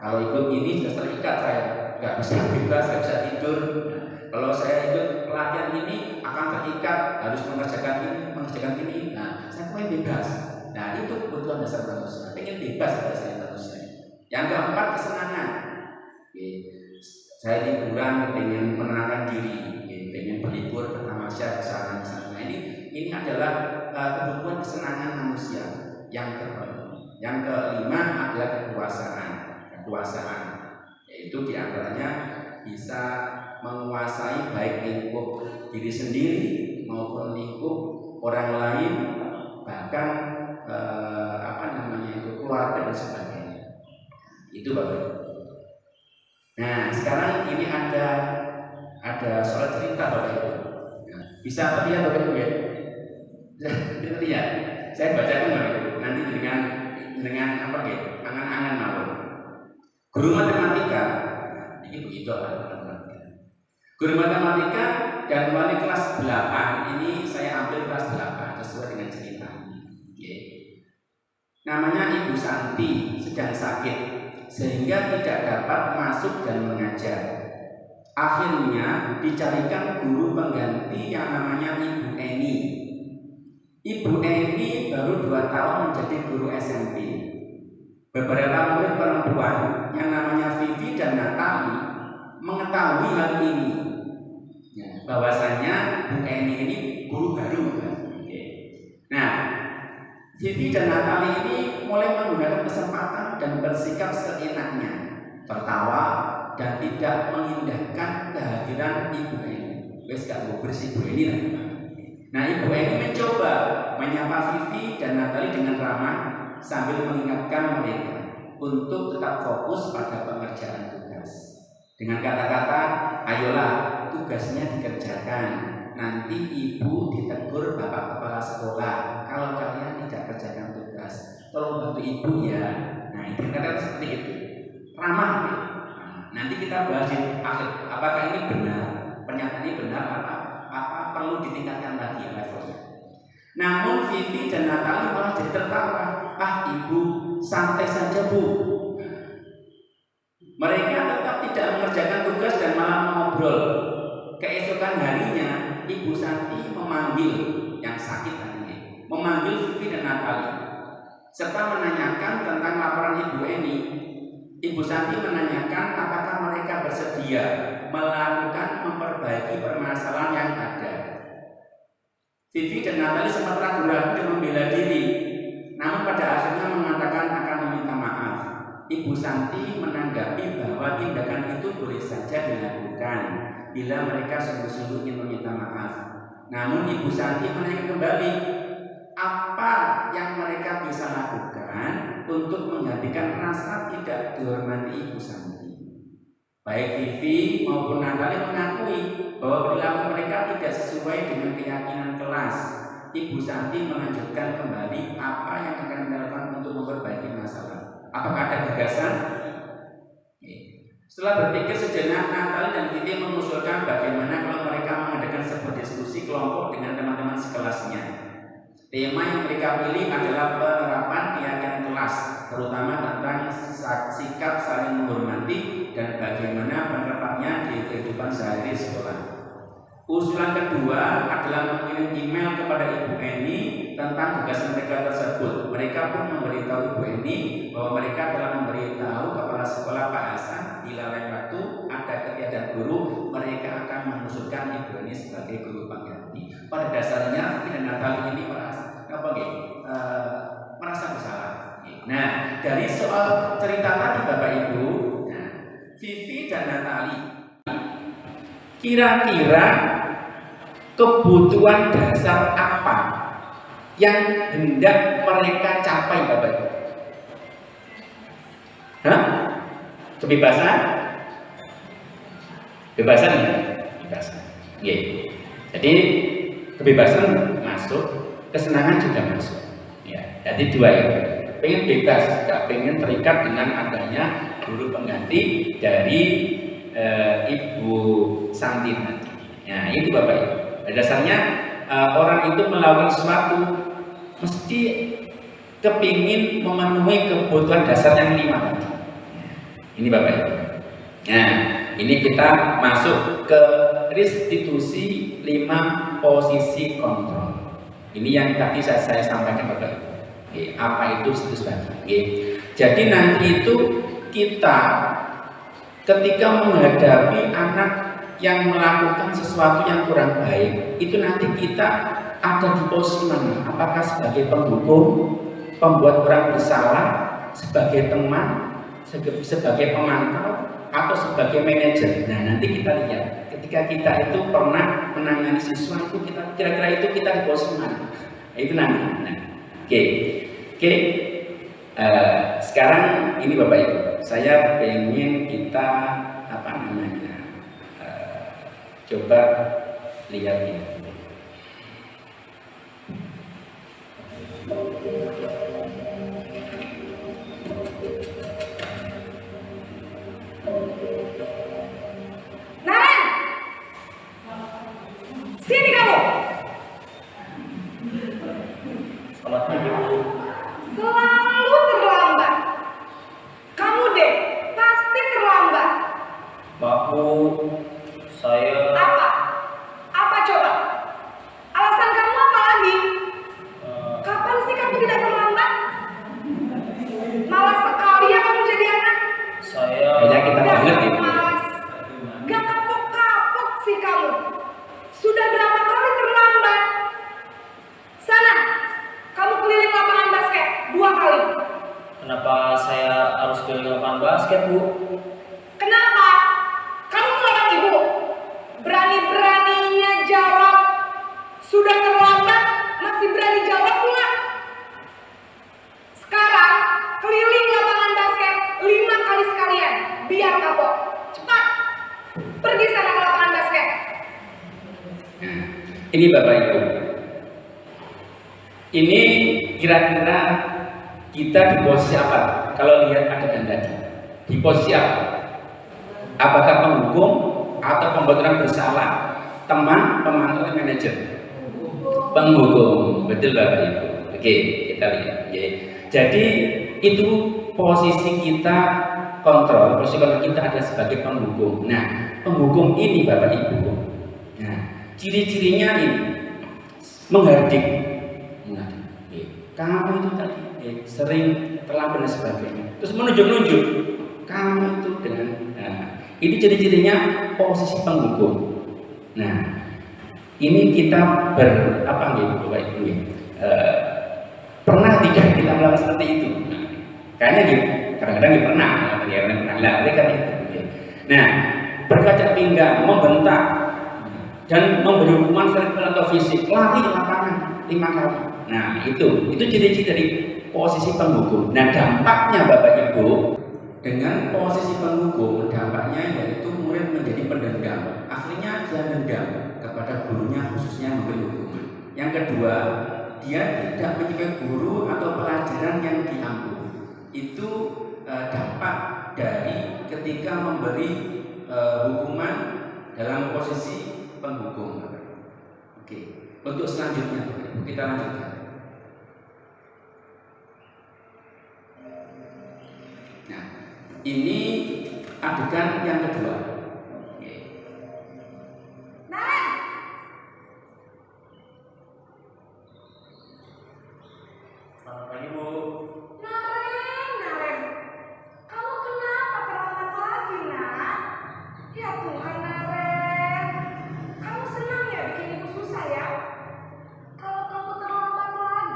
[SPEAKER 3] Kalau ikut ini sudah terikat, saya nggak bisa bebas, nggak bisa tidur. Kalau saya ikut pelatihan ini akan terikat, harus mengerjakan ini. Nah, saya pengen bebas. Nah, itu kebutuhan dasar manusia. Pengen bebas dasar manusia. Yang keempat, kesenangan. Saya liburan, pengen menenangkan diri, pengen berlibur, bertamasya, kesana. Ini adalah kebutuhan kesenangan manusia yang terpenuhi. Yang kelima adalah kekuasaan, yaitu diantaranya bisa menguasai baik lingkup diri sendiri maupun lingkup orang lain, bahkan keluarga dan sebagainya. Itu Bapak. Nah, sekarang ini ada soal cerita Bapak Ibu. Bisa lihat Bapak Ibu ya? Bisa lihat. Saya bacakan Bapak Ibu. Nanti dengan angan-angan mawon. Guru matematika, ini begitu Guru matematika dan wali kelas 8 ini saya ambil kelas 8 sesuai dengan cerita. Namanya Ibu Santi sedang sakit sehingga tidak dapat masuk dan mengajar. Akhirnya dicarikan guru pengganti yang namanya Ibu Eni. Ibu Eni baru 2 tahun menjadi guru SMP. Beberapa murid perempuan yang namanya Vivi dan Natali mengetahui hal ini, bahwasanya Bu Eni ini guru baru. Nah, Vivi dan Natali ini mulai menggunakan kesempatan dan bersikap seenaknya, tertawa dan tidak mengindahkan kehadiran Ibu Eni. Wes gak mau bersih Bu Eni. Nah, Ibu Eni mencoba menyapa Vivi dan Natali dengan ramah sambil mengingatkan mereka untuk tetap fokus pada pengerjaan tugas. Dengan kata-kata, ayolah tugasnya dikerjakan. Nanti ibu ditegur bapak kepala sekolah kalau kalian tidak kerjakan tugas. Tolong bantu ibu ya. Nah, internet seperti itu, ramah. Ya. Nanti kita bahas di akhir, apakah ini benar, pernyataan ini benar apa perlu ditingkatkan lagi levelnya. Namun Vivi dan Natali malah jadi tertawa. Ibu santai saja bu. Mereka tetap tidak mengerjakan tugas dan malah mengobrol. Keesokan harinya Ibu Santi memanggil yang sakit tadi, memanggil Vivi dan Natali, serta menanyakan tentang laporan Ibu Eni. Ibu Santi menanyakan apakah mereka bersedia melakukan memperbaiki permasalahan yang ada. Vivi dan Natali sempat ragu-ragu dan membela diri, namun pada akhirnya mengatakan akan meminta maaf. Ibu Santi menanggapi bahwa tindakan itu boleh saja dilakukan bila mereka sungguh-sungguh ingin meminta maaf. Namun Ibu Santi menanyakan kembali apa yang mereka bisa lakukan untuk menggantikan rasa tidak dihormati Ibu Santi. Baik Vivi maupun Natali mengakui bahwa perilaku mereka tidak sesuai dengan keyakinan kelas. Ibu Santi melanjutkan kembali apa yang akan dilakukan untuk memperbaiki masalah. Apakah ada gagasan? Setelah berpikir sejenak, Natali dan Vivi mengusulkan bagaimana kalau mereka mengadakan sebuah diskusi kelompok dengan teman-teman sekelasnya. Tema yang mereka pilih adalah penerapan keyakinan kelas, terutama tentang sikap saling menghormati dan bagaimana penerapannya di kehidupan sehari sekolah. Usulan kedua adalah mengirim email kepada Ibu Eni tentang gagasan mereka tersebut. Mereka pun memberitahu Ibu Eni bahwa mereka telah memberitahu kepala sekolah Pak Hasan bila lain waktu ada ketiadaan guru, mereka akan mengusulkan Ibu Eni sebagai guru pengganti. Pada dasarnya Vivi dan Natali ini merasa bersalah. Nah, dari soal cerita tadi Bapak Ibu, Vivi dan Natali, kira-kira kebutuhan dasar apa yang hendak mereka capai Bapak Ibu? Kebebasan? Kebebasan ya? Kebebasan. Yeah. Jadi kebebasan masuk, kesenangan juga masuk. Ya, jadi dua ya. Pengen bebas, gak pengen terikat dengan adanya guru pengganti dari Ibu Santi nanti. Nah, itu Bapak Ibu. Pada dasarnya orang itu melakukan sesuatu mesti kepingin memenuhi kebutuhan dasar yang 5 tadi. Ini Bapak Ibu. Nah, ini kita masuk ke restitusi 5 posisi kontrol. Ini yang tadi saya sampaikan Bapak Ibu. Apa itu restitusi tadi? Jadi nanti itu kita ketika menghadapi anak yang melakukan sesuatu yang kurang baik, itu nanti kita ada di posisi mana? Apakah sebagai penghukum, pembuat orang bersalah, sebagai teman, sebagai pemantau, atau sebagai manajer? Nah, nanti kita lihat ketika kita itu pernah menangani siswa itu, kita kira-kira itu kita di posisi mana? Itu nanti. Nah, oke. Sekarang ini Bapak Ibu, saya ingin kita coba lihat ini.
[SPEAKER 4] Naren, sini kamu.
[SPEAKER 5] Selamat pagi Bu.
[SPEAKER 4] Selalu terlambat. Kamu deh pasti terlambat.
[SPEAKER 5] Maaf Bu, saya
[SPEAKER 4] Apa coba? Alasan kamu apa lagi? Kapan sih kamu tidak terlambat? Malas sekali ya kamu jadi anak.
[SPEAKER 5] saya
[SPEAKER 3] Kita banget ya.
[SPEAKER 4] Malas. Gak kapok-kapok sih kamu. Sudah berapa kali terlambat? Sana, kamu keliling lapangan basket 2 kali.
[SPEAKER 5] Kenapa saya harus keliling lapangan basket Bu?
[SPEAKER 4] Kenapa? Kamu melawan ibu. Berani-beraninya jawab. Sudah terlambat, masih berani jawab pula. Sekarang, keliling lapangan basket 5 kali sekalian. Biar kapok. Cepat. Pergi sana ke lapangan basket.
[SPEAKER 3] Nah, ini Bapak Ibu. Ini kira-kira kita di posisi apa? kalau lihat adegan tadi? Di posisi apa? Apakah penghukum atau pembuat orang bersalah? Teman, pemantau, manajer? Penghukum, betul Bapak Ibu. Oke, kita lihat. Ya. Jadi itu posisi kita kontrol, posisi kontrol kita adalah sebagai penghukum. Nah, penghukum ini Bapak Ibu, nah, ciri-cirinya ini menghardik. Kamu itu tadi sering terlambat dan sebagainya. Terus menunjuk-nunjuk kamu itu dengan. Nah, ini ciri-cirinya posisi penghukum. Nah, ini kita apa gitu Bapak Ibu? Pernah tidak kita melakukan seperti itu? Nah, kayaknya gitu. Kadang-kadang nggak pernah, kadang-kadang pernah. Lah, oleh karena itu. Nah, berkaca pinggang, membentak, dan memberi hukuman verbal atau fisik, lari di lapangan 5 kali. Nah, itu ciri-ciri dari posisi penghukum. Nah, dampaknya Bapak Ibu, dengan posisi penghukum, dampaknya yaitu murid menjadi pendendam. Aslinya dia dendam kepada gurunya, khususnya memberi hukuman. Yang kedua, dia tidak menyukai guru atau pelajaran yang diambil. Itu dampak dari ketika memberi hukuman dalam posisi penghukum. Oke, untuk selanjutnya kita lanjutkan. Nah, ini adegan yang kedua.
[SPEAKER 5] Selamat pagi Bu.
[SPEAKER 4] Naren, kamu kenapa terlambat lagi, Nak? Ya Tuhan, Naren, kamu senang ya bikin ibu susah ya? Kalau kamu terlambat lagi,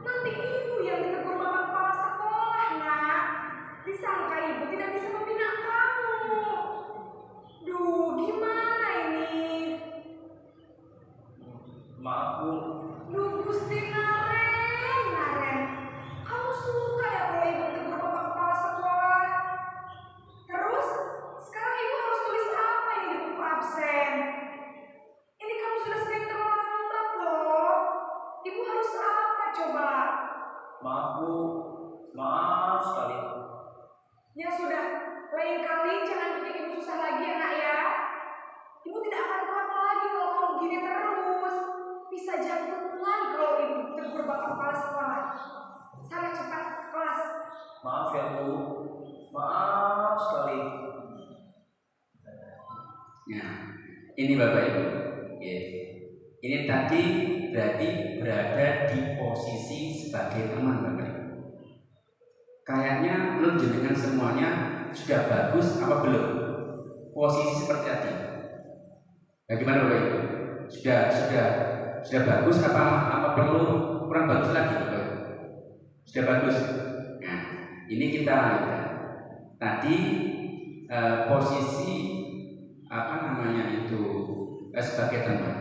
[SPEAKER 4] nanti ibu yang ditegur bapak kepala sekolah, Nak. Disangka ibu tidak bisa membina kamu. Duh, gimana ini?
[SPEAKER 5] Maaf Bu.
[SPEAKER 4] Duh, Gusti Naren, kamu suka ya kalau ibu ditegur bapak kepala sekolah? Terus, sekarang ibu harus tulis apa ini di buku absen? Ini kamu sudah sering terlambat loh. Ibu harus apa coba?
[SPEAKER 5] Maaf Bu. Maaf sekali.
[SPEAKER 4] Ya sudah, lain kali jangan bikin ibu susah lagi ya Nak ya. Ibu tidak akan kuat lagi kalau kamu begini terus. Bisa jantung lagi kalau ibu ditegur bapak kepala sekolah. Sana cepat ke kelas.
[SPEAKER 5] Maaf ya Bu. Maaf sekali.
[SPEAKER 3] Nah, ini Bapak Ibu. Ya. Ini tadi berarti berada di posisi sebagai teman Bapak Ibu. Kayaknya menurut jenengan semuanya sudah bagus apa belum? Posisi seperti tadi. Bagaimana Bapak Ibu? Sudah bagus apa perlu kurang bagus lagi Bapak Ibu? Sudah bagus. Nah, ini kita lanjutkan. Tadi posisi apa namanya itu sebagai teman.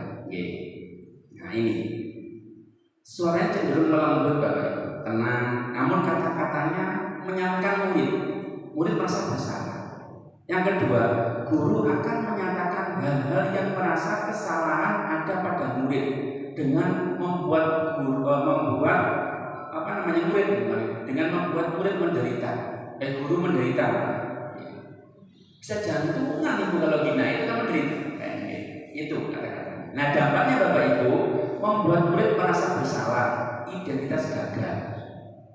[SPEAKER 3] Nah ini suaranya cenderung melembut Bapak Ibu, tenang. Namun kata-katanya menyalahkan murid merasa bersalah. Yang kedua, guru akan menyatakan hal-hal yang merasa kesalahan ada pada murid dengan membuat murid menderita. Guru menderita. Bisa jantungan ibu kalau gina itu kan menderita. Itu kata-kata. Nah dampaknya Bapak Ibu membuat murid merasa bersalah, identitas gagal.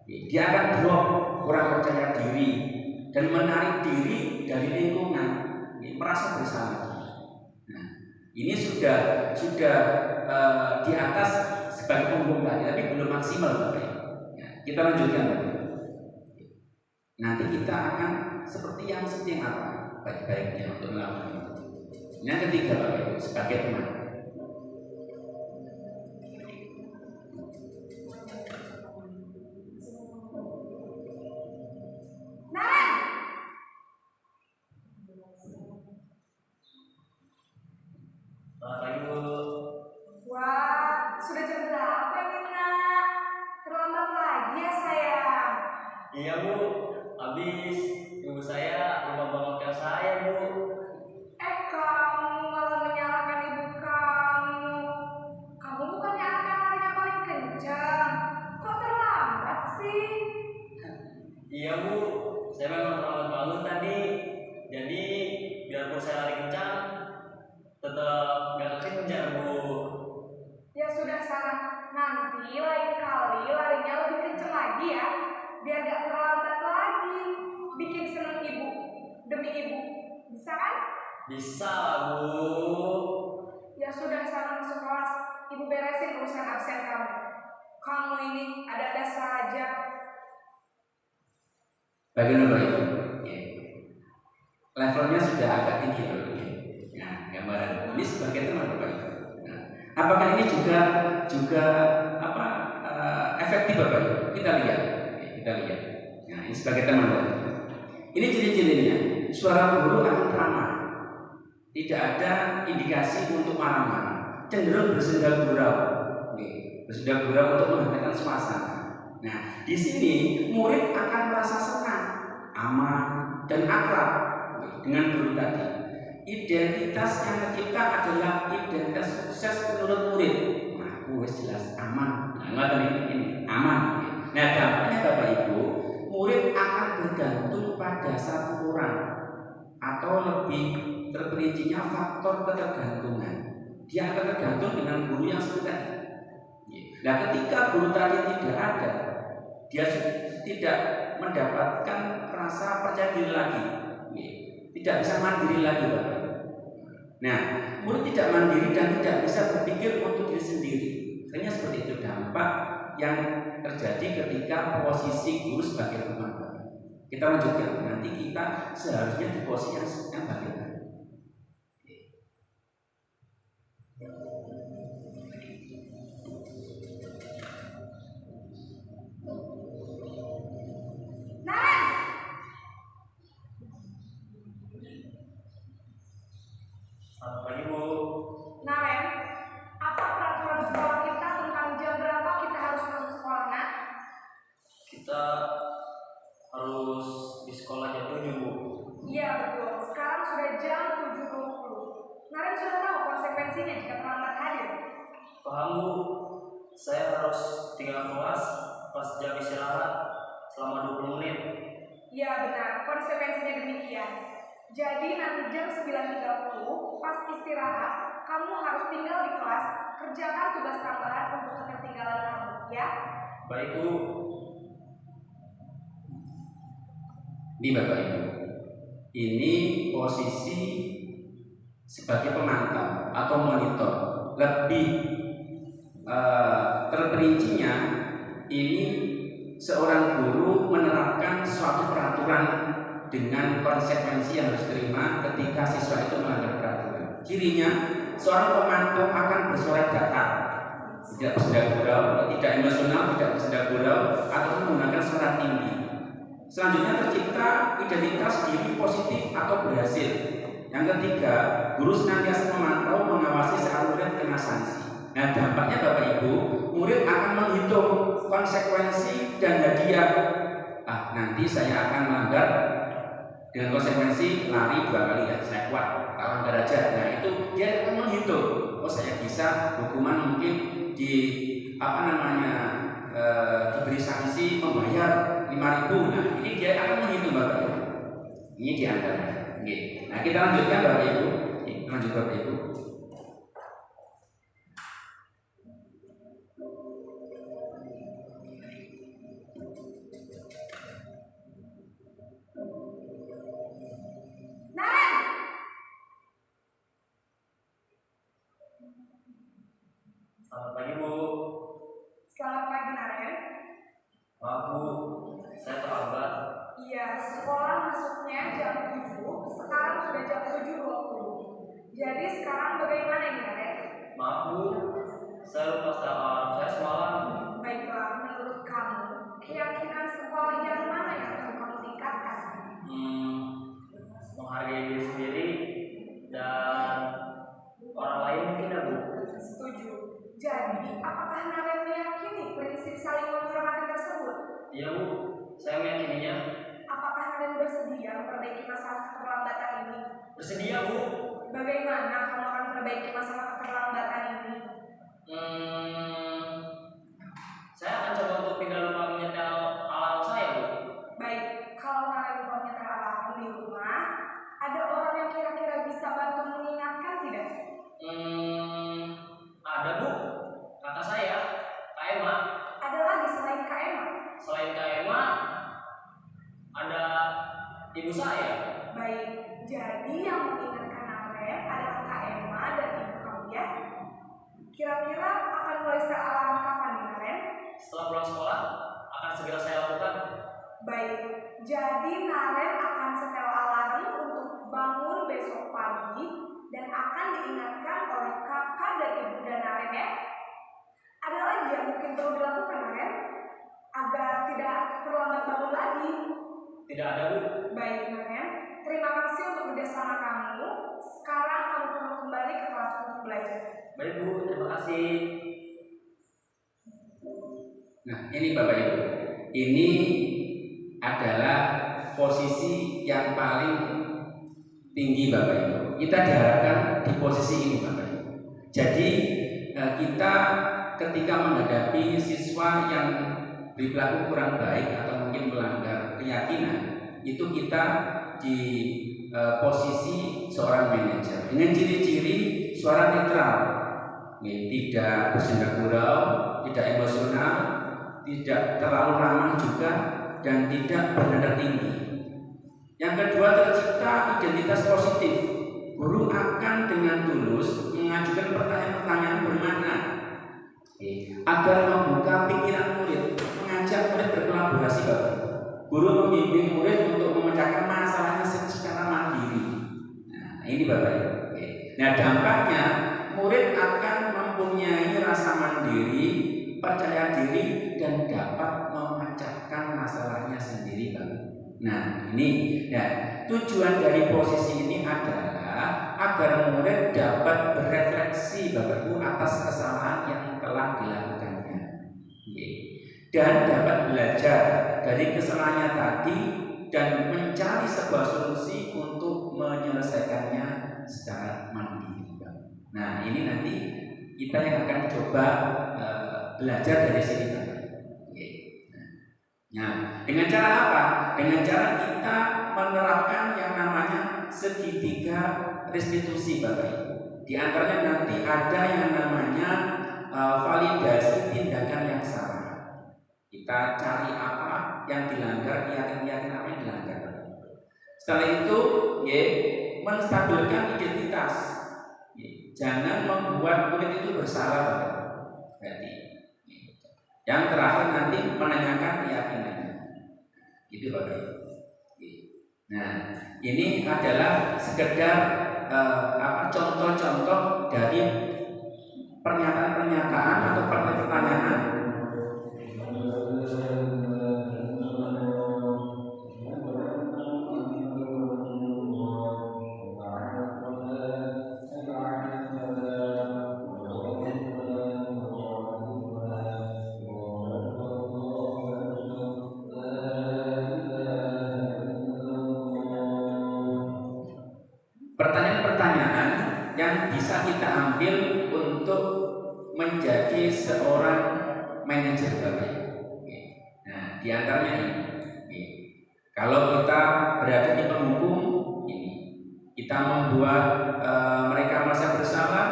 [SPEAKER 3] Dia akan drop, kurang percaya diri dan menarik diri dari lingkungan, merasa bersalah. Nah, ini sudah di atas sebagai penghukum tadi, tapi belum maksimal Bapak Ibu. Ya, kita lanjutkan Bapak Ibu. Nanti kita akan seperti yang apa baik-baiknya untuk melakukan itu. Yang ketiga Bapak Ibu sebagai teman.
[SPEAKER 5] Selamat pagi Bu.
[SPEAKER 4] Wah, sudah jam berapa ini Nak? Terlambat lagi ya sayang.
[SPEAKER 5] Iya Bu. Habis ibu saya lupa bawa hotel saya Bu.
[SPEAKER 4] Kamu malah menyalahkan ibu kamu. Kamu bukannya anak yang larinya paling kencang. Kok terlambat sih?
[SPEAKER 5] Iya Bu. tetap nggak kekejar Bu.
[SPEAKER 4] Ya sudah sana, nanti lain kali larinya lebih kenceng lagi ya, biar gak terlambat lagi. Bikin seneng ibu, demi ibu, bisa kan?
[SPEAKER 5] Bisa lah Bu.
[SPEAKER 4] Ya sudah sana masuk kelas, ibu beresin urusan absen kamu. Kamu ini ada saja.
[SPEAKER 3] Bagaimana Bapak Ibu? Ya. Levelnya sudah agak tinggi loh. Nah, gambaran ini sebagai teman Bapak Ibu. Nah, apakah ini juga efektif Bapak Ibu? Kita lihat. Nah, ini sebagai teman Bapak Ibu. Ini ciri-cirinya. Suara guru akan ramah. Tidak ada indikasi untuk marah-marah. Cenderung bersenda gurau. Bersenda gurau untuk menghangatkan suasana. Nah, di sini murid akan merasa senang, aman, dan akrab dengan guru tadi. Identitas yang tercipta adalah identitas sukses menurut murid. Nah, aku jelas aman. Nah, ini aman. Nah, dampaknya Bapak Ibu, murid akan bergantung pada satu orang atau lebih terperincinya faktor ketergantungan. Dia akan tergantung dengan guru yang seperti tadi. Nah, ketika guru tadi tidak ada, dia tidak mendapatkan rasa percaya diri lagi, tidak bisa mandiri lagi, Bapak. Nah, murid tidak mandiri dan tidak bisa berpikir untuk diri sendiri. Hanya seperti itu dampak yang terjadi ketika posisi guru sebagai teman. Kita lanjutkan, nanti kita seharusnya di posisi yang bagaimana.
[SPEAKER 5] Selamat pagi Bu.
[SPEAKER 4] Nah, Ren, apa peraturan sekolah kita tentang jam berapa kita harus masuk sekolah, Nak?
[SPEAKER 5] Kita harus di sekolah jam 7 Bu.
[SPEAKER 4] Iya betul, sekarang sudah jam 7.20. Naren sudah tahu konsekuensinya jika terlambat hadir.
[SPEAKER 5] Paham Bu. Saya harus tinggal kelas pas jam istirahat selama 20 menit.
[SPEAKER 4] Iya benar, konsekuensinya demikian. Jadi nanti jam 9.30 pas istirahat, kamu harus tinggal di kelas, kerjakan tugas tambahan untuk ketertinggalan kamu, ya?
[SPEAKER 5] Baik Bu.
[SPEAKER 3] Ini Bapak Ibu, ini posisi sebagai pemantau atau monitor. Lebih terperincinya, ini seorang guru menerapkan suatu peraturan dengan konsekuensi yang harus diterima ketika siswa itu melanggar peraturan. Cirinya, seorang pemantau akan bersuara datar, tidak bersenda gurau, tidak emosional, tidak bersenda gurau, atau menggunakan suara tinggi. Selanjutnya tercipta identitas diri positif atau berhasil. Yang ketiga, guru senantiasa memantau, mengawasi saat murid kena sanksi. Nah, dampaknya Bapak Ibu, murid akan menghitung konsekuensi dan hadiah. Nanti saya akan melanggar dengan konsekuensi lari 2 kali ya, saya kuat, tak langgar aja. Nah, itu dia akan menghitung. Oh, saya bisa hukuman mungkin diberi sanksi membayar 5.000. Nah, ini dia akan menghitung Bapak Ibu. Ini diantaranya. Nah, kita lanjutkan Bapak Ibu. Lanjut Bapak Ibu.
[SPEAKER 5] Selamat pagi Bu.
[SPEAKER 4] Selamat pagi, Naren.
[SPEAKER 5] Maaf Bu, saya terlambat.
[SPEAKER 4] Iya, sekolah masuknya jam 7, sekarang sudah jam 7.20. Jadi sekarang bagaimana ini, Naren?
[SPEAKER 5] Maaf Bu, saya lupa setel alarm saya semalam.
[SPEAKER 4] Baiklah, menurut kamu, keyakinan sekolah yang mana yang akan kamu tingkatkan?
[SPEAKER 5] Menghargai diri sendiri dan orang lain mungkin ya Bu.
[SPEAKER 4] Setuju. Jadi, apakah Naren meyakini prinsip saling menghormati tersebut?
[SPEAKER 5] Iya Bu, saya meyakininya.
[SPEAKER 4] Apakah Naren bersedia memperbaiki masalah keterlambatan ini?
[SPEAKER 5] Bersedia Bu.
[SPEAKER 4] Bagaimana kamu akan memperbaiki masalah keterlambatan ini?
[SPEAKER 5] Saya akan coba untuk tidak lupa menyetel alarm saya Bu.
[SPEAKER 4] Baik, kalau Naren lupa menyetel alarm di rumah, ada orang yang kira-kira bisa bantu mengingatkan tidak? Jadi Naren akan setel alarm untuk bangun besok pagi dan akan diingatkan oleh kakak dan ibunda Naren ya. Ada lagi yang mungkin perlu dilakukan Naren agar tidak terlambat bangun lagi?
[SPEAKER 5] Tidak ada, Bu.
[SPEAKER 4] Baik Naren, terima kasih untuk kerjasama kamu. Sekarang kamu perlu kembali ke kelas untuk belajar.
[SPEAKER 5] Baik, Bu. Terima kasih.
[SPEAKER 3] Nah, ini Bapak Ibu, ini adalah posisi yang paling tinggi Bapak Ibu. Kita diharapkan di posisi ini Bapak Ibu. Jadi kita ketika menghadapi siswa yang berperilaku kurang baik atau mungkin melanggar keyakinan, itu kita di posisi seorang manajer dengan ciri-ciri suara netral, tidak bersenda gurau, tidak emosional, tidak terlalu ramah juga, dan tidak bernada tinggi. Yang kedua, tercipta identitas positif. Guru akan dengan tulus mengajukan pertanyaan-pertanyaan bermakna agar membuka pikiran murid, mengajak murid berkolaborasi Bapak. Guru membimbing murid untuk memecahkan masalahnya secara mandiri. Nah, ini Bapak. Nah, dampaknya murid akan mempunyai rasa mandiri, percaya diri, dan dapat memecahkan masalahnya sendiri Bapak. Nah, ini tujuan dari posisi ini adalah agar murid dapat berefleksi Bapak Ibu atas kesalahan yang telah dilakukannya, dan dapat belajar dari kesalahannya tadi dan mencari sebuah solusi untuk menyelesaikannya secara mandiri. Nah, ini nanti kita yang akan coba belajar dari sini. Nah, dengan cara apa? Dengan cara kita menerapkan yang namanya segitiga restitusi Bapak Ibu. Di antaranya nanti ada yang namanya validasi tindakan yang salah. Kita cari apa yang dilanggar, yakin apa yang dilanggar. Setelah itu, menstabilkan identitas. Jangan membuat murid itu bersalah. Berarti yang terakhir nanti menanyakan keyakinannya. Itu Bapak. Nah, ini adalah sekedar contoh-contoh dari pernyataan-pernyataan atau pertanyaan. Pertanyaan-pertanyaan yang bisa kita ambil untuk menjadi seorang manajer Bapak. Nah, di antaranya ini. Kalau kita berada di penghukum ini, kita membuat mereka merasa bersalah,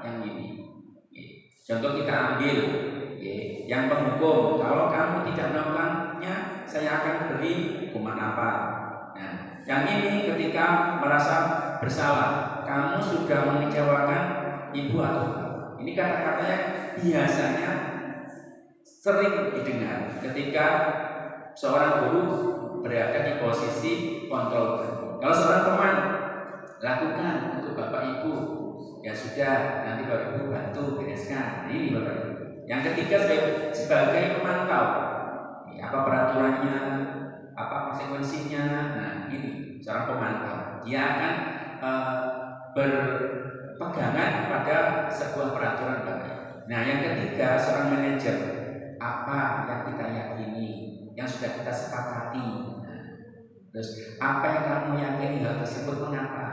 [SPEAKER 3] yang ini. Contoh kita ambil yang penghukum, kalau kamu tidak melakukannya, saya akan beri hukuman apa. Nah, yang ini ketika merasa bersalah, kamu sudah mengecewakan ibu atau bapak. Ini kata-kata yang biasanya sering didengar ketika seorang guru berada di posisi kontrol. Kalau seorang teman, lakukan untuk bapak ibu, ya sudah, nanti bapak ibu bantu bereskan. Ini bapak ibu. Yang ketiga sebagai pemantau, apa peraturannya, apa konsekuensinya. Nah, ini seorang pemantau. Dia akan berpegangan pada sebuah peraturan Bapak. Nah, yang ketiga seorang manajer, apa yang kita yakini, yang sudah kita sepakati. Nah, terus apa yang kamu yakini hal tersebut mengapa?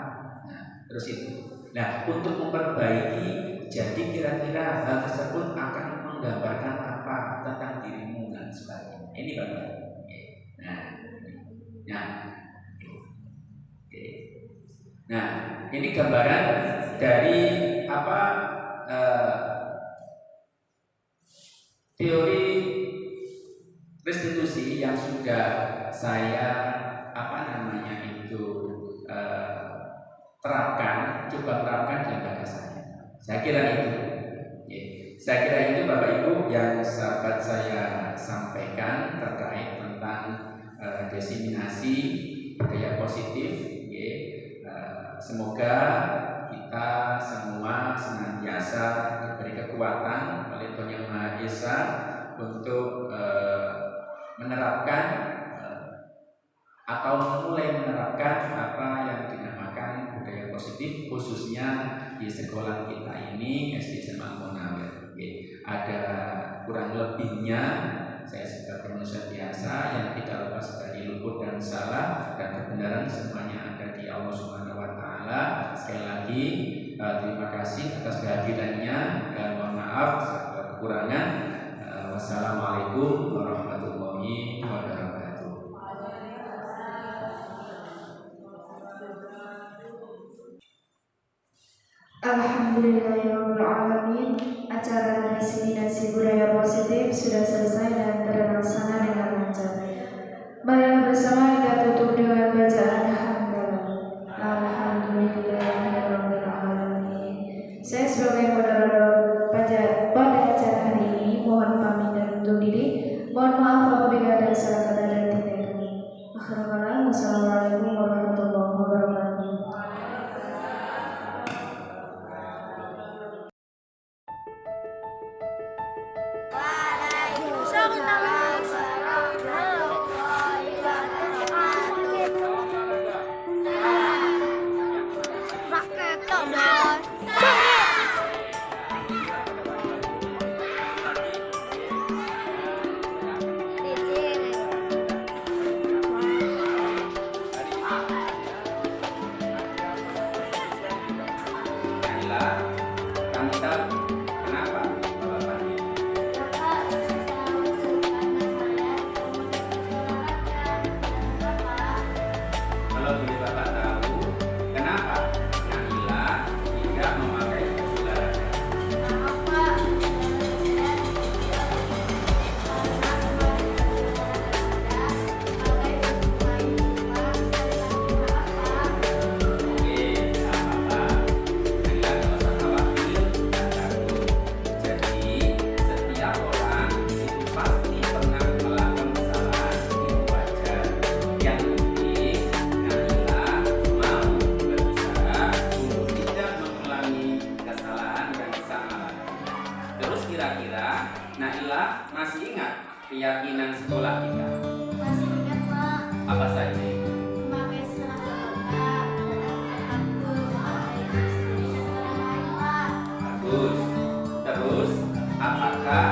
[SPEAKER 3] Nah, terus itu. Nah, untuk memperbaiki, jadi kira-kira hal tersebut akan menggambarkan apa tentang dirimu dan sebagainya. Ini Bapak. Nah, ini gambaran dari teori restitusi yang sudah saya terapkan di lembaga saya. Saya kira itu. Saya kira itu Bapak Ibu yang sahabat saya sampaikan terkait tentang diseminasi budaya positif. Semoga kita semua senantiasa diberi kekuatan oleh Tuhan Yang Maha Esa untuk menerapkan atau mulai menerapkan apa yang dinamakan budaya positif, khususnya di sekolah kita ini SD SMA Munawir. Ada kurang lebihnya saya sebagai manusia biasa yang tidak lepas dari luput dan salah, dan kebenaran semuanya ada di Allah Subhanahu wa Ta'ala. Sekali lagi terima kasih atas kehadirannya dan mohon maaf segala kekurangan. Wassalamualaikum warahmatullahi wabarakatuh.
[SPEAKER 1] Alhamdulillahirrahmanirrahim. Acara diseminasi budaya positif sudah selesai dan terlaksana dengan lancar. Mari bersama kita tutup dengan bacaan hamdalah. Alhamdulillahirrahmanirrahim. Saya sebagai moderator pada acara hari ini mohon pamit dan undur diri. Mohon maaf apabila ada salah kata dan tindakan. Akhirul kalam. Wassalamualaikum warahmatullahi wabarakatuh.
[SPEAKER 3] Keyakinan sekolah kita.
[SPEAKER 4] Masih ingat, Pak?
[SPEAKER 3] Apa saja?
[SPEAKER 4] Memakai seragam
[SPEAKER 3] Bagus. Terus, apakah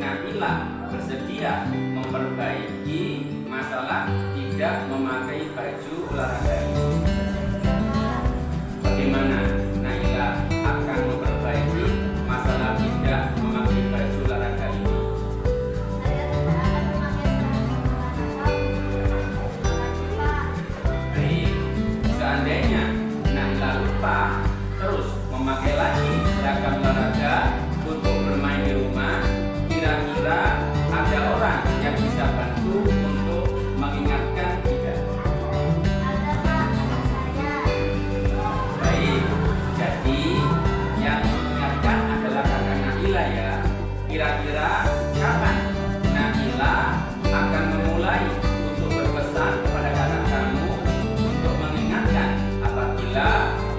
[SPEAKER 3] Nabila bersedia memperbaiki masalah tidak memakai baju olahraga ini? Bagaimana Naila akan memperbaiki masalah tidak memakai baju olahraga ini? Seandainya Naila lupa terus memakai lagi seragam olahraga untuk bermain di rumah, kira-kira ada orang yang bisa bantu untuk mengingatkan tidak? Baik, jadi yang mengingatkan adalah kakak Naila ya. Kira-kira kapan Naila akan memulai untuk berpesan kepada kakak kamu untuk mengingatkan apabila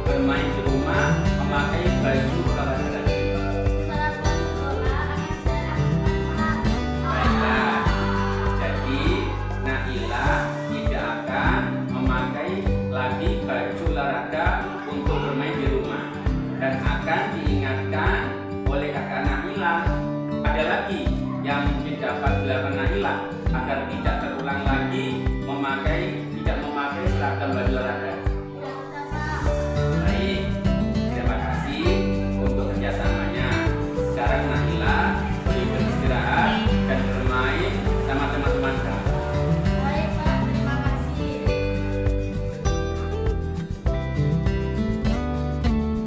[SPEAKER 3] bermain di rumah memakai baju olahraga? Baiklah, jadi Naila tidak akan memakai lagi baju olahraga untuk bermain di rumah dan akan diingatkan oleh kakak Naila. Ada lagi yang mungkin dapat dilakukan Naila agar tidak